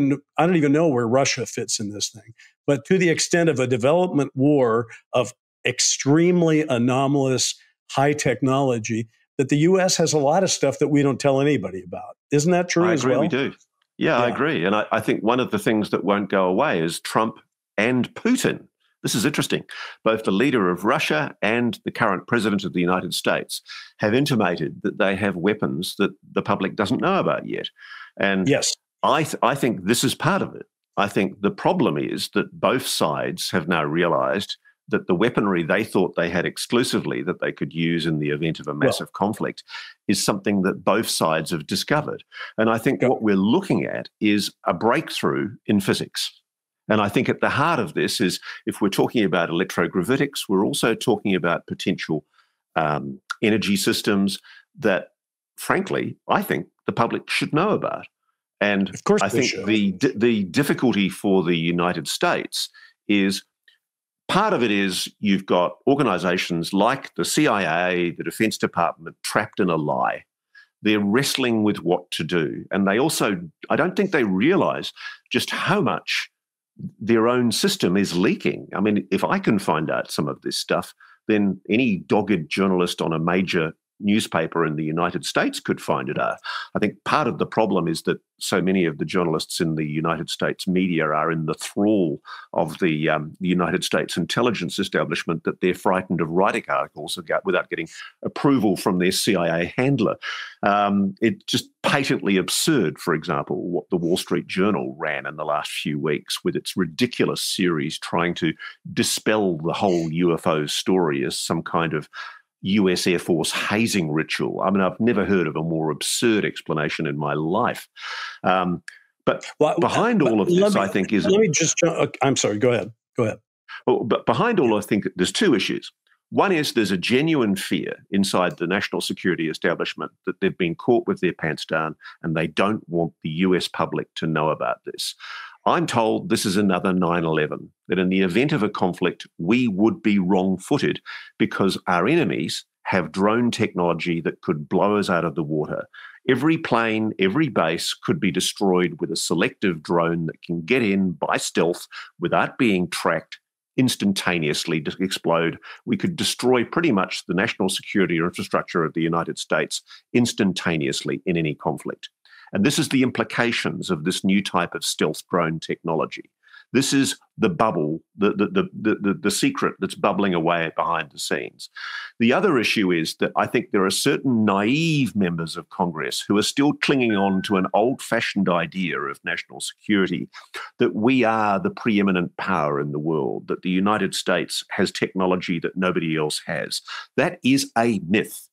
even know where Russia fits in this thing, but to the extent of a development war of extremely anomalous high technology, that the U.S. has a lot of stuff that we don't tell anybody about. Isn't that true as well? I agree, we do. Yeah, I agree. And I think one of the things that won't go away is Trump and Putin. This is interesting. Both the leader of Russia and the current president of the United States have intimated that they have weapons that the public doesn't know about yet. And yes, I think this is part of it. I think the problem is that both sides have now realized that the weaponry they thought they had exclusively that they could use in the event of a massive conflict is something that both sides have discovered. And I think what we're looking at is a breakthrough in physics. And I think at the heart of this is, if we're talking about electrogravitics, we're also talking about potential energy systems that, frankly, I think the public should know about. And of course I think the difficulty for the United States is, part of it is you've got organizations like the CIA, the Defense Department, trapped in a lie. They're wrestling with what to do. And they also, I don't think they realize just how much their own system is leaking. I mean, if I can find out some of this stuff, then any dogged journalist on a major newspaper in the United States could find it out. I think part of the problem is that so many of the journalists in the United States media are in the thrall of the United States intelligence establishment that they're frightened of writing articles without getting approval from their CIA handler. It's just patently absurd, for example, what the Wall Street Journal ran in the last few weeks with its ridiculous series trying to dispel the whole UFO story as some kind of US Air Force hazing ritual. I mean, I've never heard of a more absurd explanation in my life. But behind all of this, I think, is... Let me just... I'm sorry, go ahead. Well, but behind all, I think there's two issues. One is there's a genuine fear inside the national security establishment that they've been caught with their pants down and they don't want the US public to know about this. I'm told this is another 9/11, that in the event of a conflict, we would be wrong-footed because our enemies have drone technology that could blow us out of the water. Every plane, every base could be destroyed with a selective drone that can get in by stealth without being tracked, instantaneously to explode. We could destroy pretty much the national security infrastructure of the United States instantaneously in any conflict. And this is the implications of this new type of stealth drone technology. This is the bubble, the secret that's bubbling away behind the scenes. The other issue is that I think there are certain naive members of Congress who are still clinging on to an old-fashioned idea of national security, that we are the preeminent power in the world, that the United States has technology that nobody else has. That is a myth.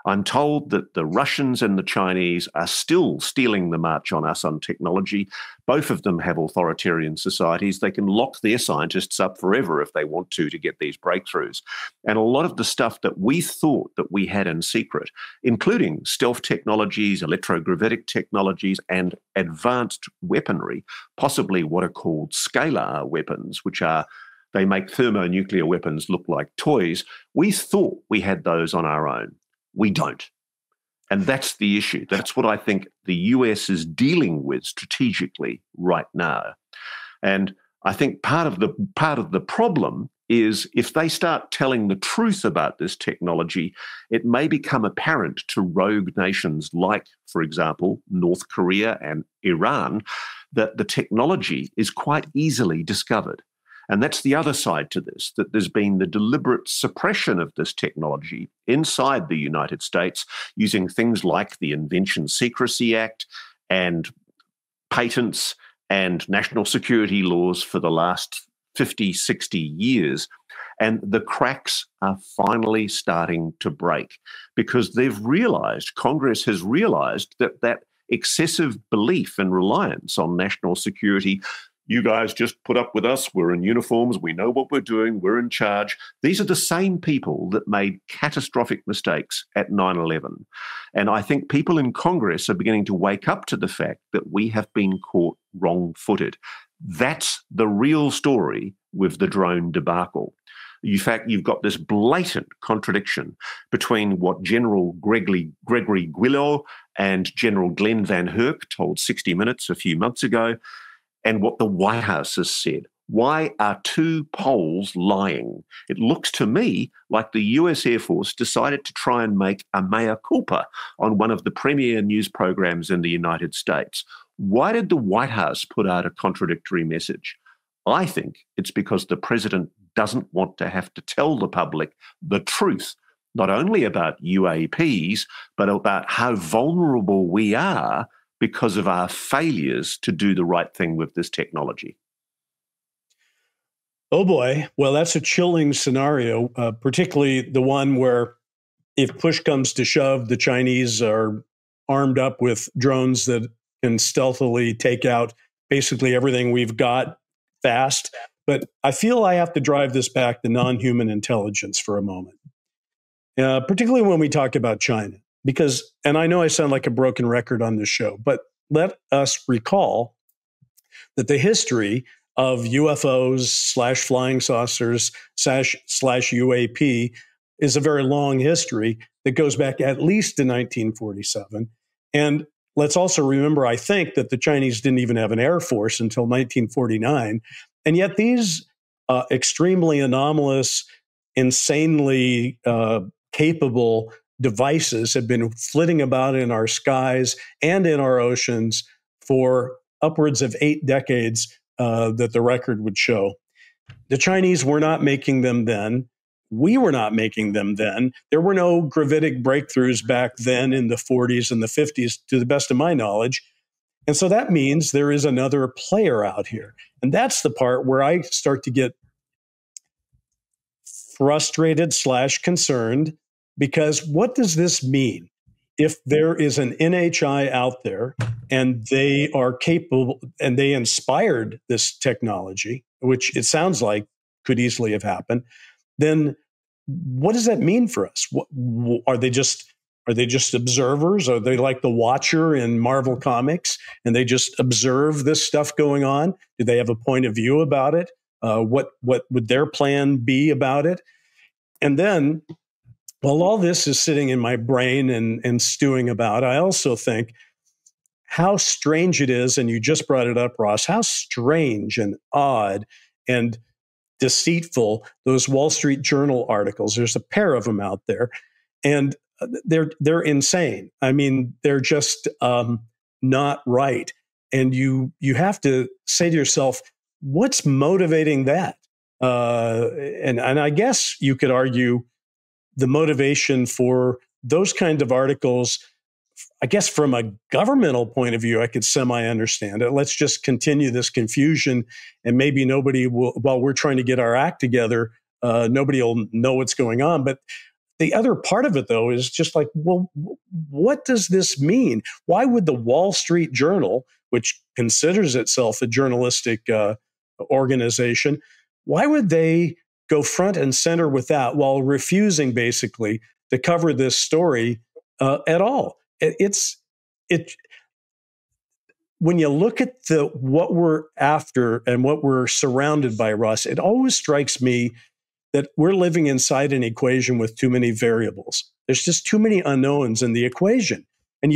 I'm told that the Russians and the Chinese are still stealing the march on us on technology. Both of them have authoritarian societies. They can lock their scientists up forever if they want to get these breakthroughs. And a lot of the stuff that we thought that we had in secret, including stealth technologies, electrogravitic technologies, and advanced weaponry, possibly what are called scalar weapons, which are they make thermonuclear weapons look like toys. We thought we had those on our own. We don't. And that's the issue. That's what I think the US is dealing with strategically right now. And I think part of the problem is if they start telling the truth about this technology, it may become apparent to rogue nations like, for example, North Korea and Iran, that the technology is quite easily discovered. And that's the other side to this, that there's been the deliberate suppression of this technology inside the United States using things like the Invention Secrecy Act and patents and national security laws for the last 50, 60 years. And the cracks are finally starting to break because they've realized, Congress has realized that excessive belief and reliance on national security, you guys just put up with us, we're in uniforms, we know what we're doing, we're in charge. These are the same people that made catastrophic mistakes at 9/11. And I think people in Congress are beginning to wake up to the fact that we have been caught wrong-footed. That's the real story with the drone debacle. In fact, you've got this blatant contradiction between what General Gregory Gwynfor and General Glenn Van Herk told 60 Minutes a few months ago, and what the White House has said. Why are two poles lying? It looks to me like the US Air Force decided to try and make a mea culpa on one of the premier news programs in the United States. Why did the White House put out a contradictory message? I think it's because the president doesn't want to have to tell the public the truth, not only about UAPs, but about how vulnerable we are because of our failures to do the right thing with this technology. Oh boy. Well, that's a chilling scenario, particularly the one where if push comes to shove, the Chinese are armed up with drones that can stealthily take out basically everything we've got fast. But I feel I have to drive this back to non-human intelligence for a moment, particularly when we talk about China, because, and I know I sound like a broken record on this show, but let us recall that the history of UFOs / flying saucers / UAP is a very long history that goes back at least to 1947. And let's also remember, I think, that the Chinese didn't even have an air force until 1949. And yet these extremely anomalous, insanely capable devices have been flitting about in our skies and in our oceans for upwards of 8 decades that the record would show. The Chinese were not making them then. We were not making them then. There were no gravitic breakthroughs back then in the 40s and the 50s, to the best of my knowledge. And so that means there is another player out here. And that's the part where I start to get frustrated / concerned, because what does this mean? If there is an NHI out there and they are capable and they inspired this technology, which it sounds like could easily have happened, then what does that mean for us? Are they just observers? Are they like the Watcher in Marvel Comics and they just observe this stuff going on? Do they have a point of view about it? What would their plan be about it? And then, while all this is sitting in my brain and stewing about, I also think how strange it is, and you just brought it up, Ross, how strange and odd and deceitful those Wall Street Journal articles. There's a pair of them out there, and they're insane. I mean, they're just not right. And you have to say to yourself, what's motivating that? And I guess you could argue the motivation for those kind of articles, I guess from a governmental point of view, I could semi-understand it. Let's just continue this confusion, and maybe nobody will, while we're trying to get our act together, nobody will know what's going on. But the other part of it, though, is just like, well, what does this mean? Why would the Wall Street Journal, which considers itself a journalistic organization, why would they go front and center with that while refusing basically to cover this story at all? When you look at what we're after and what we're surrounded by, Ross, it always strikes me that we're living inside an equation with too many variables. There's just too many unknowns in the equation. And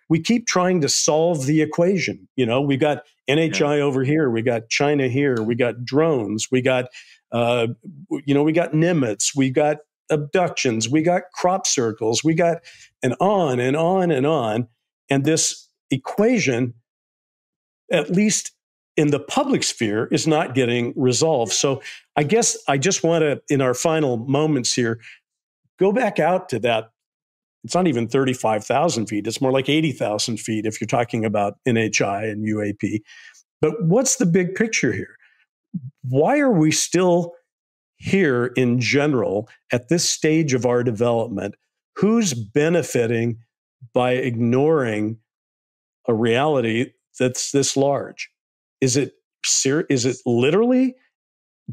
we keep trying to solve the equation. You know, we got NHI over here, we got China here, we got drones, we got we got Nimitz, we got abductions, we got crop circles, we got and on and on and on. And this equation, at least in the public sphere, is not getting resolved. So I guess I just want to, in our final moments here, go back out to that. It's not even 35,000 feet. It's more like 80,000 feet if you're talking about NHI and UAP. But what's the big picture here? Why are we still here in general at this stage of our development? Who's benefiting by ignoring a reality that's this large? Is it literally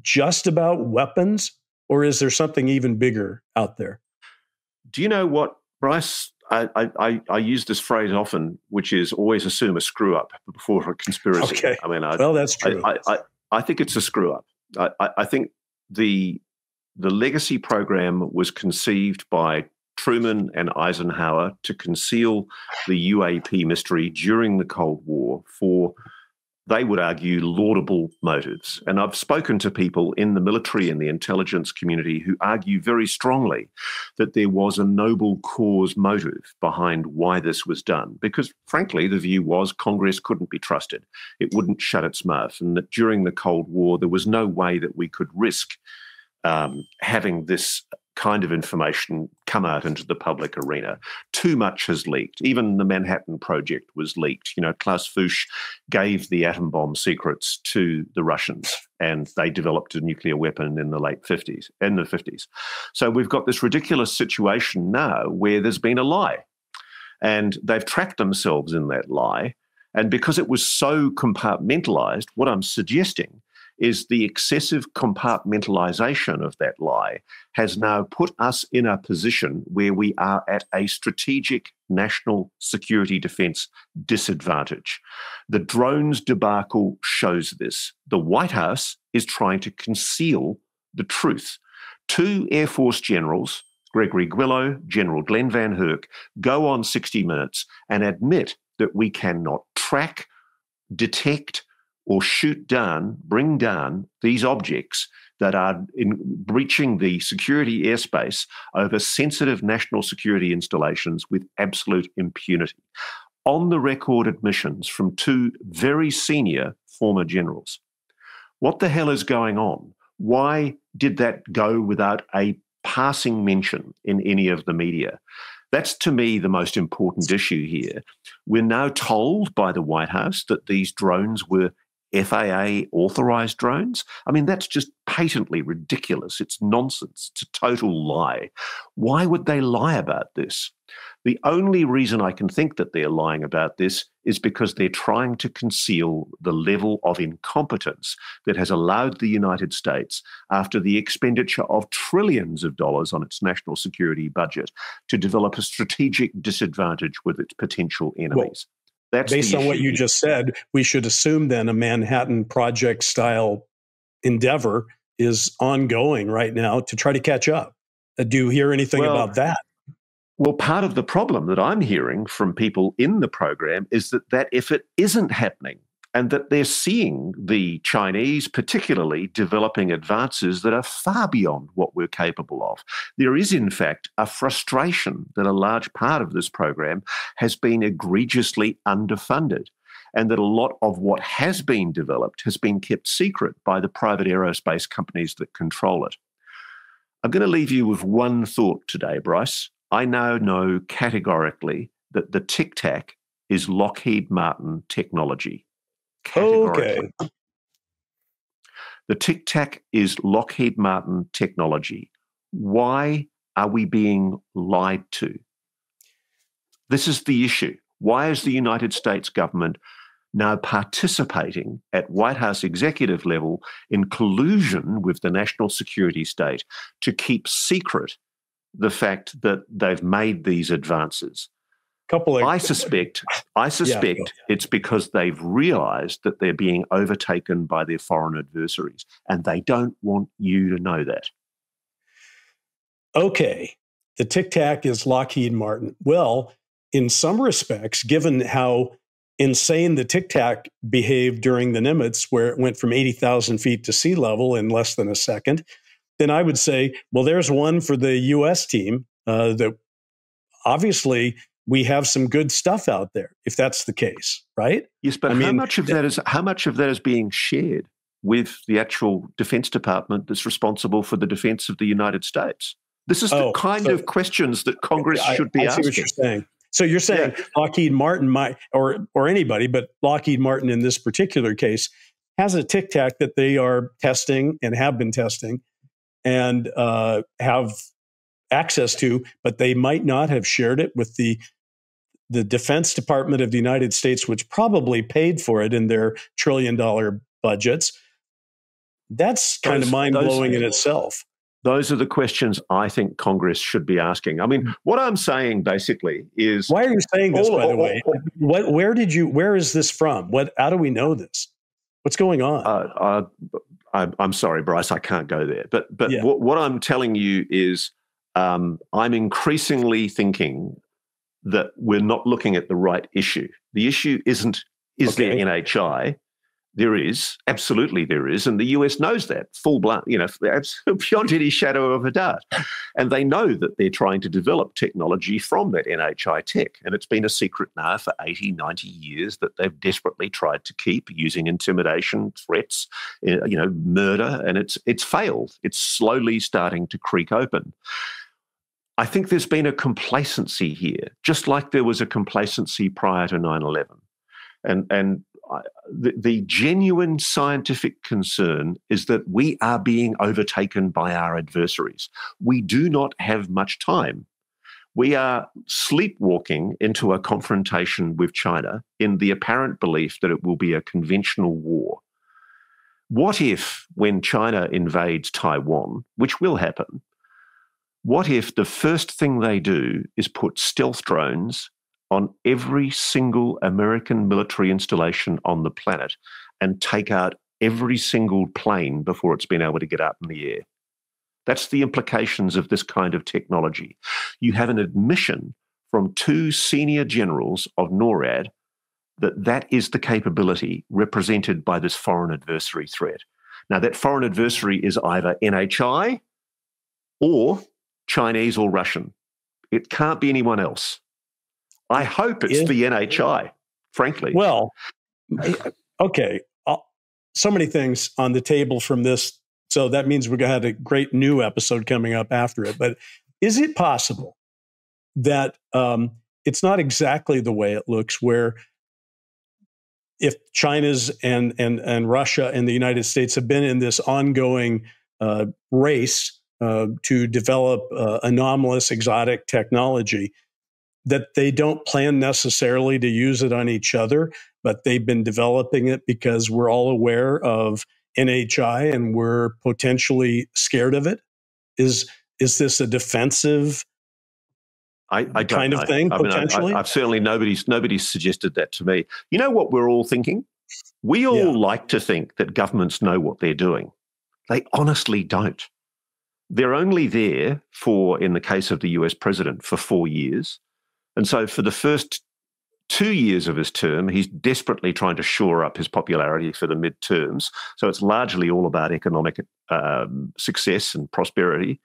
just about weapons, or is there something even bigger out there? Do you know what, Bryce? I use this phrase often, which is always assume a screw up before a conspiracy. Okay. I mean, well, that's true. I think it's a screw up. I think the the legacy program was conceived by Truman and Eisenhower to conceal the UAP mystery during the Cold War for, they would argue, laudable motives. And I've spoken to people in the military and the intelligence community who argue very strongly that there was a noble cause motive behind why this was done. Because, frankly, the view was Congress couldn't be trusted. It wouldn't shut its mouth. And that during the Cold War, there was no way that we could risk having this kind of information come out into the public arena. Too much has leaked. Even the Manhattan Project was leaked. You know, Klaus Fuchs gave the atom bomb secrets to the Russians, and they developed a nuclear weapon in the late 50s. So we've got this ridiculous situation now where there's been a lie, and they've trapped themselves in that lie. And because it was so compartmentalized, what I'm suggesting is the excessive compartmentalization of that lie has now put us in a position where we are at a strategic national security defense disadvantage. The drones debacle shows this. The White House is trying to conceal the truth. 2 Air Force generals, Gregory Gwillow, General Glenn Van Herk, go on 60 Minutes and admit that we cannot track, detect, or shoot down, bring down these objects that are breaching the security airspace over sensitive national security installations with absolute impunity. On the record admissions from 2 very senior former generals. What the hell is going on? Why did that go without a passing mention in any of the media? That's, to me, the most important issue here. We're now told by the White House that these drones were FAA-authorized drones. I mean, that's just patently ridiculous. It's nonsense. It's a total lie. Why would they lie about this? The only reason I can think that they're lying about this is because they're trying to conceal the level of incompetence that has allowed the United States, after the expenditure of trillions of dollars on its national security budget, to develop a strategic disadvantage with its potential enemies. That's based on what you just said, we should assume then a Manhattan Project style endeavor is ongoing right now to try to catch up. Do you hear anything about that? Well, part of the problem that I'm hearing from people in the program is that that effort isn't happening, and that they're seeing the Chinese particularly developing advances that are far beyond what we're capable of. There is, in fact, a frustration that a large part of this program has been egregiously underfunded, and that a lot of what has been developed has been kept secret by the private aerospace companies that control it. I'm going to leave you with one thought today, Bryce. I now know categorically that the Tic Tac is Lockheed Martin technology. Okay. The Tic Tac is Lockheed Martin technology. Why are we being lied to? This is the issue. Why is the United States government now participating at White House executive level in collusion with the national security state to keep secret the fact that they've made these advances? I suspect it's because they've realized that they're being overtaken by their foreign adversaries, and they don't want you to know that. Okay, the Tic Tac is Lockheed Martin. Well, in some respects, given how insane the Tic Tac behaved during the Nimitz, where it went from 80,000 feet to sea level in less than a second, then I would say, well, there's one for the U.S. team that obviously we have some good stuff out there, if that's the case, right? Yes, but how much of that is being shared with the actual Defense Department that's responsible for the defense of the United States? This is the kind of questions that Congress should be asking. I see what you're saying. So you're saying Lockheed Martin might, or anybody, but Lockheed Martin in this particular case has a Tic Tac that they are testing and have been testing and have access to, but they might not have shared it with the Defense Department of the United States, which probably paid for it in their trillion-dollar budgets. That's kind of mind-blowing in itself. Those are the questions I think Congress should be asking. I mean, what I'm saying basically is... Why are you saying this, by the way? Where is this from? How do we know this? What's going on? I'm sorry, Bryce, I can't go there. But Yeah. what I'm telling you is I'm increasingly thinking that we're not looking at the right issue. The issue isn't, is there NHI? There is, absolutely there is, and the US knows that, full-blown, beyond any shadow of a doubt. And they know that they're trying to develop technology from that NHI tech, and it's been a secret now for 80, 90 years that they've desperately tried to keep using intimidation, threats, murder, and it's failed. It's slowly starting to creak open. I think there's been a complacency here, just like there was a complacency prior to 9/11. And the genuine scientific concern is that we are being overtaken by our adversaries. We do not have much time. We are sleepwalking into a confrontation with China in the apparent belief that it will be a conventional war. What if, when China invades Taiwan, which will happen, what if the first thing they do is put stealth drones on every single American military installation on the planet and take out every single plane before it's been able to get up in the air? That's the implications of this kind of technology. You have an admission from 2 senior generals of NORAD that is the capability represented by this foreign adversary threat. Now, that foreign adversary is either NHI or Chinese or Russian. It can't be anyone else. I hope it's the NHI, frankly. Well, okay. So many things on the table from this. So that means we're going to have a great new episode coming up after it. But is it possible that it's not exactly the way it looks, where if China's and Russia and the United States have been in this ongoing race to develop anomalous, exotic technology, that they don't plan necessarily to use it on each other, but they've been developing it because we're all aware of NHI and we're potentially scared of it? Is this a defensive kind of thing, potentially? I've certainly nobody's suggested that to me. You know what we're all thinking? We all like to think that governments know what they're doing. They honestly don't. They're only there for, in the case of the US president, for 4 years. And so for the first 2 years of his term, he's desperately trying to shore up his popularity for the midterms. So it's largely all about economic success and prosperity.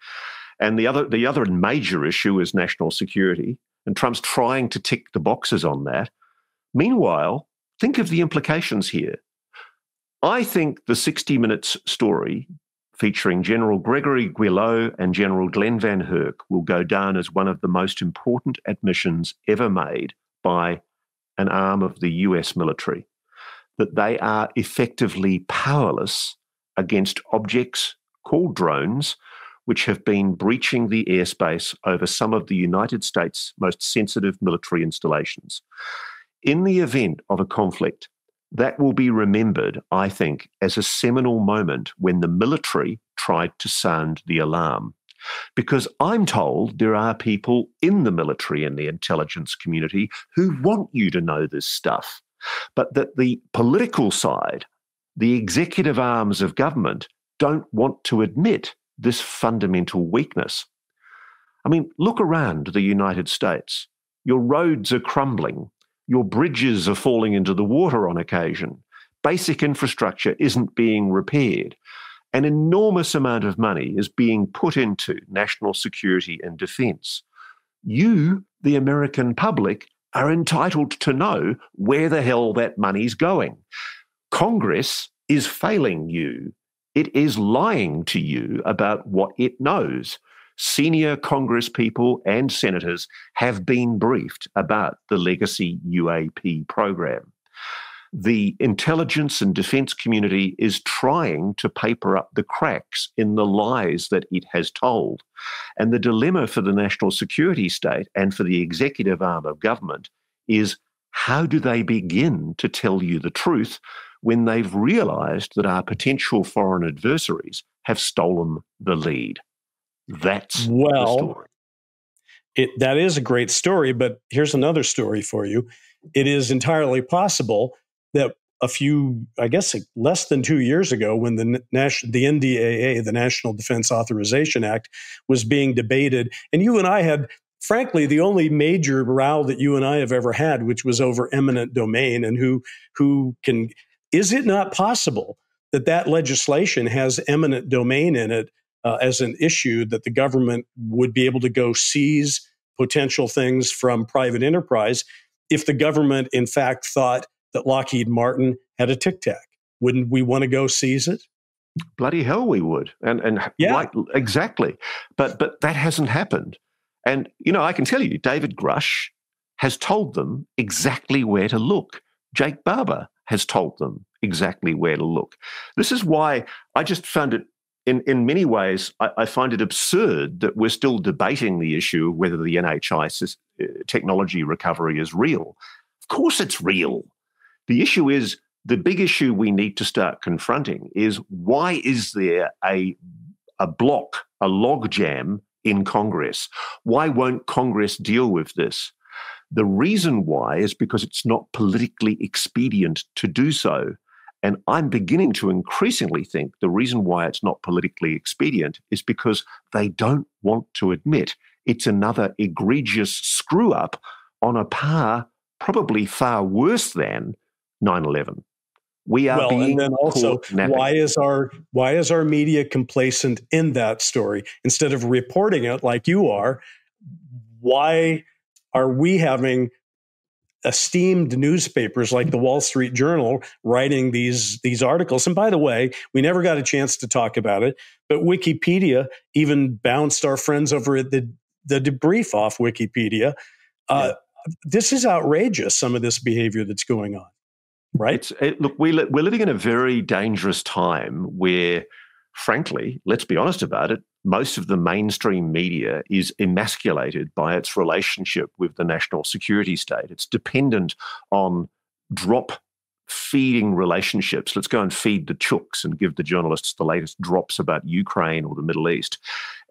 And the other major issue is national security. And Trump's trying to tick the boxes on that. Meanwhile, think of the implications here. I think the 60 Minutes story featuring General Gregory Guilleau and General Glenn Van Herk will go down as one of the most important admissions ever made by an arm of the US military, that they are effectively powerless against objects called drones, which have been breaching the airspace over some of the United States' most sensitive military installations. In the event of a conflict, that will be remembered, I think, as a seminal moment when the military tried to sound the alarm. Because I'm told there are people in the military and the intelligence community who want you to know this stuff, but that the political side, the executive arms of government, don't want to admit this fundamental weakness. I mean, look around the United States. Your roads are crumbling. Your bridges are falling into the water on occasion. Basic infrastructure isn't being repaired. An enormous amount of money is being put into national security and defense. You, the American public, are entitled to know where the hell that money's going. Congress is failing you. It is lying to you about what it knows. Senior Congress people and senators have been briefed about the legacy UAP program. The intelligence and defense community is trying to paper up the cracks in the lies that it has told. And the dilemma for the national security state and for the executive arm of government is, how do they begin to tell you the truth when they've realized that our potential foreign adversaries have stolen the lead? That's the story. That is a great story, but here's another story for you. It is entirely possible that I guess less than 2 years ago, when the NDAA, the National Defense Authorization Act, was being debated. And you and I had, frankly, the only major row that you and I have ever had, which was over eminent domain and who can. Is it not possible that legislation has eminent domain in it as an issue, that the government would be able to go seize potential things from private enterprise if the government, in fact, thought that Lockheed Martin had a Tic Tac? Wouldn't we want to go seize it? Bloody hell, we would. And yeah, right, exactly. But that hasn't happened. And, I can tell you, David Grush has told them exactly where to look. Jake Barber has told them exactly where to look. This is why I just found it, in many ways, I find it absurd that we're still debating the issue of whether the NHI technology recovery is real. Of course it's real. The issue is, the big issue we need to start confronting is, why is there a logjam in Congress? Why won't Congress deal with this? The reason why is because it's not politically expedient to do so. And I'm beginning to increasingly think the reason why it's not politically expedient is because they don't want to admit it's another egregious screw-up on a par probably far worse than 9/11. We are being, and then also, caught napping. why is our media complacent in that story instead of reporting it like you are? Why are we having esteemed newspapers like the Wall Street Journal writing these articles? And by the way, we never got a chance to talk about it, but Wikipedia even bounced our friends over at the debrief off Wikipedia. This is outrageous, some of this behavior that's going on, right? Look, we're living in a very dangerous time where, frankly, let's be honest about it, most of the mainstream media is emasculated by its relationship with the national security state. It's dependent on drop-feeding relationships. Let's go and feed the chooks and give the journalists the latest drops about Ukraine or the Middle East.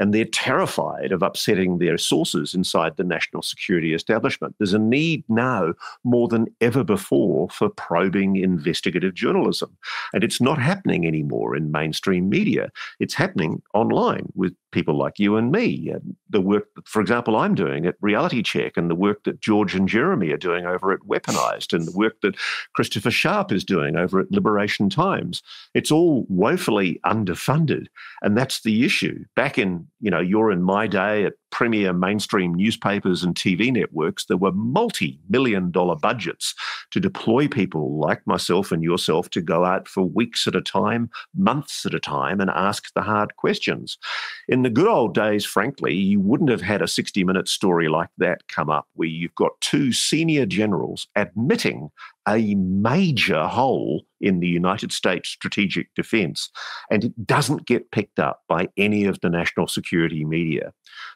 And they're terrified of upsetting their sources inside the national security establishment. There's a need now more than ever before for probing investigative journalism. And it's not happening anymore in mainstream media. It's happening online with people like you and me. The work that, for example, I'm doing at Reality Check, and the work that George and Jeremy are doing over at Weaponized, and the work that Christopher Sharp is doing over at Liberation Times. It's all woefully underfunded. And that's the issue. Back in, you're in my day at premier mainstream newspapers and TV networks, there were multi-million-dollar budgets to deploy people like myself and yourself to go out for weeks at a time, months at a time, and ask the hard questions. In the good old days, frankly, you wouldn't have had a 60-minute story like that come up, where you've got two senior generals admitting a major hole in the United States strategic defense, and it doesn't get picked up by any of the national security media.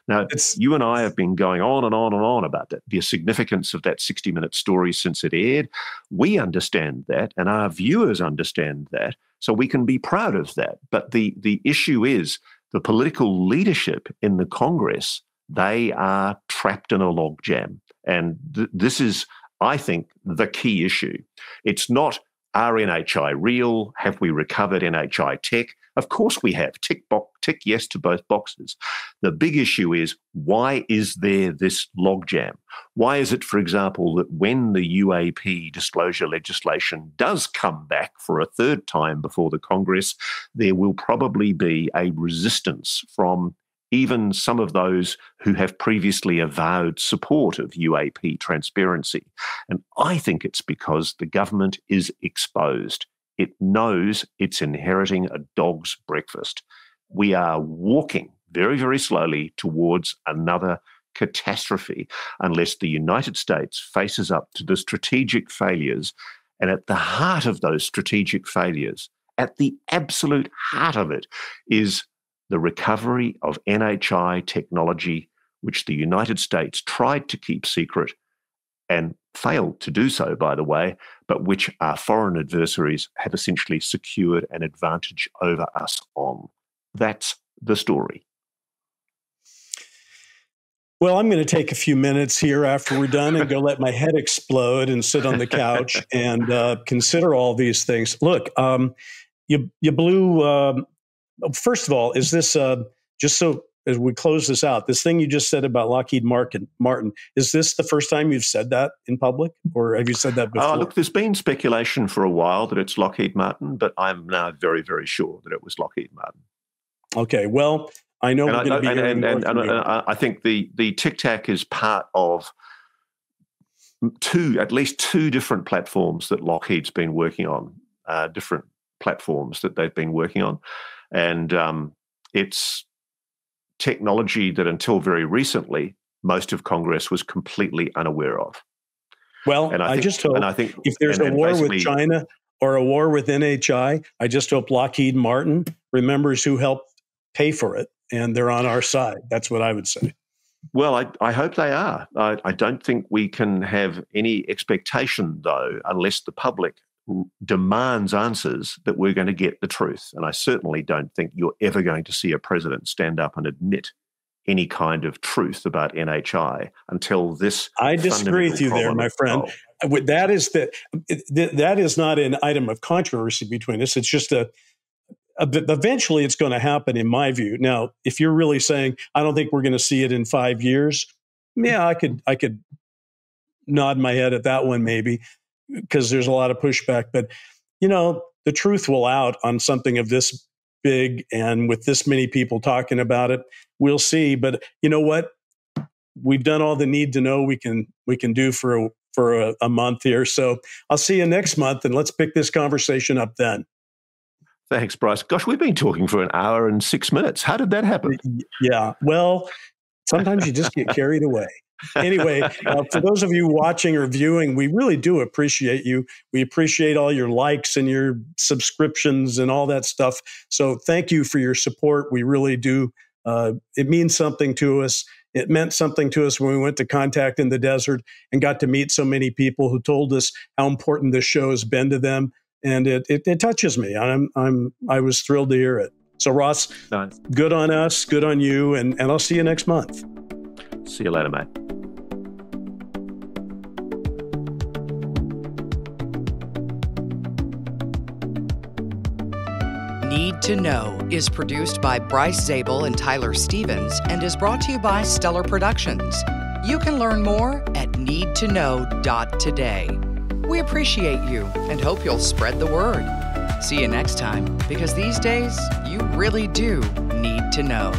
Now, you and I have been going on and on and on about that, the significance of that 60-minute story since it aired. We understand that, and our viewers understand that, so we can be proud of that. But the issue is the political leadership in the Congress, they are trapped in a logjam. And this is, I think, the key issue. It's not, are NHI real? Have we recovered NHI tech? Of course we have. Tick yes to both boxes. The big issue is, why is there this logjam? Why is it, for example, that when the UAP disclosure legislation does come back for a third time before the Congress, there will probably be a resistance from even some of those who have previously avowed support of UAP transparency. And I think it's because the government is exposed. It knows it's inheriting a dog's breakfast. We are walking very, very slowly towards another catastrophe unless the United States faces up to the strategic failures. And at the heart of those strategic failures, at the absolute heart of it, is the recovery of NHI technology, which the United States tried to keep secret and failed to do so, by the way, but which our foreign adversaries have essentially secured an advantage over us on. That's the story. Well, I'm going to take a few minutes here after we're done and go let my head explode and sit on the couch and consider all these things. Look, you blew. First of all, is this just so as we close this out? This thing you just said about Lockheed Martin, is this the first time you've said that in public, or have you said that before? Look, there's been speculation for a while that it's Lockheed Martin, but I'm now very, very sure that it was Lockheed Martin. Okay, well, I know we're going to be hearing more from you. I think the Tic Tac is part of at least two different platforms that Lockheed's been working on, different platforms that they've been working on. And it's technology that until very recently, most of Congress was completely unaware of. Well, and I just hope if there's a war with China or a war with NHI, I just hope Lockheed Martin remembers who helped pay for it, and they're on our side. That's what I would say. Well, I hope they are. I don't think we can have any expectation, though, unless the public demands answers, that we're going to get the truth. And I certainly don't think you're ever going to see a president stand up and admit any kind of truth about NHI until this. I disagree with you there, my friend. That is not an item of controversy between us. It's just eventually it's going to happen, in my view. Now, if you're really saying, I don't think we're going to see it in 5 years, yeah, I could nod my head at that one maybe, because there's a lot of pushback. But, the truth will out on something of this big and with this many people talking about it. We'll see. But you know what? We've done all the need to know we can do for a month here. So I'll see you next month, and let's pick this conversation up then. Thanks, Bryce. Gosh, we've been talking for an hour and 6 minutes. How did that happen? Yeah, well, sometimes you just get carried away. Anyway, for those of you watching or viewing, we really do appreciate you. We appreciate all your likes and your subscriptions and all that stuff. So thank you for your support. We really do. It means something to us. It meant something to us when we went to Contact in the Desert and got to meet so many people who told us how important this show has been to them. And it touches me. I was thrilled to hear it. So Ross, nice. Good on us, good on you, and I'll see you next month. See you later, mate. Need to Know is produced by Bryce Zabel and Tyler Stevens and is brought to you by Stellar Productions. You can learn more at needtoknow.today. We appreciate you and hope you'll spread the word. See you next time, because these days, you really do need to know.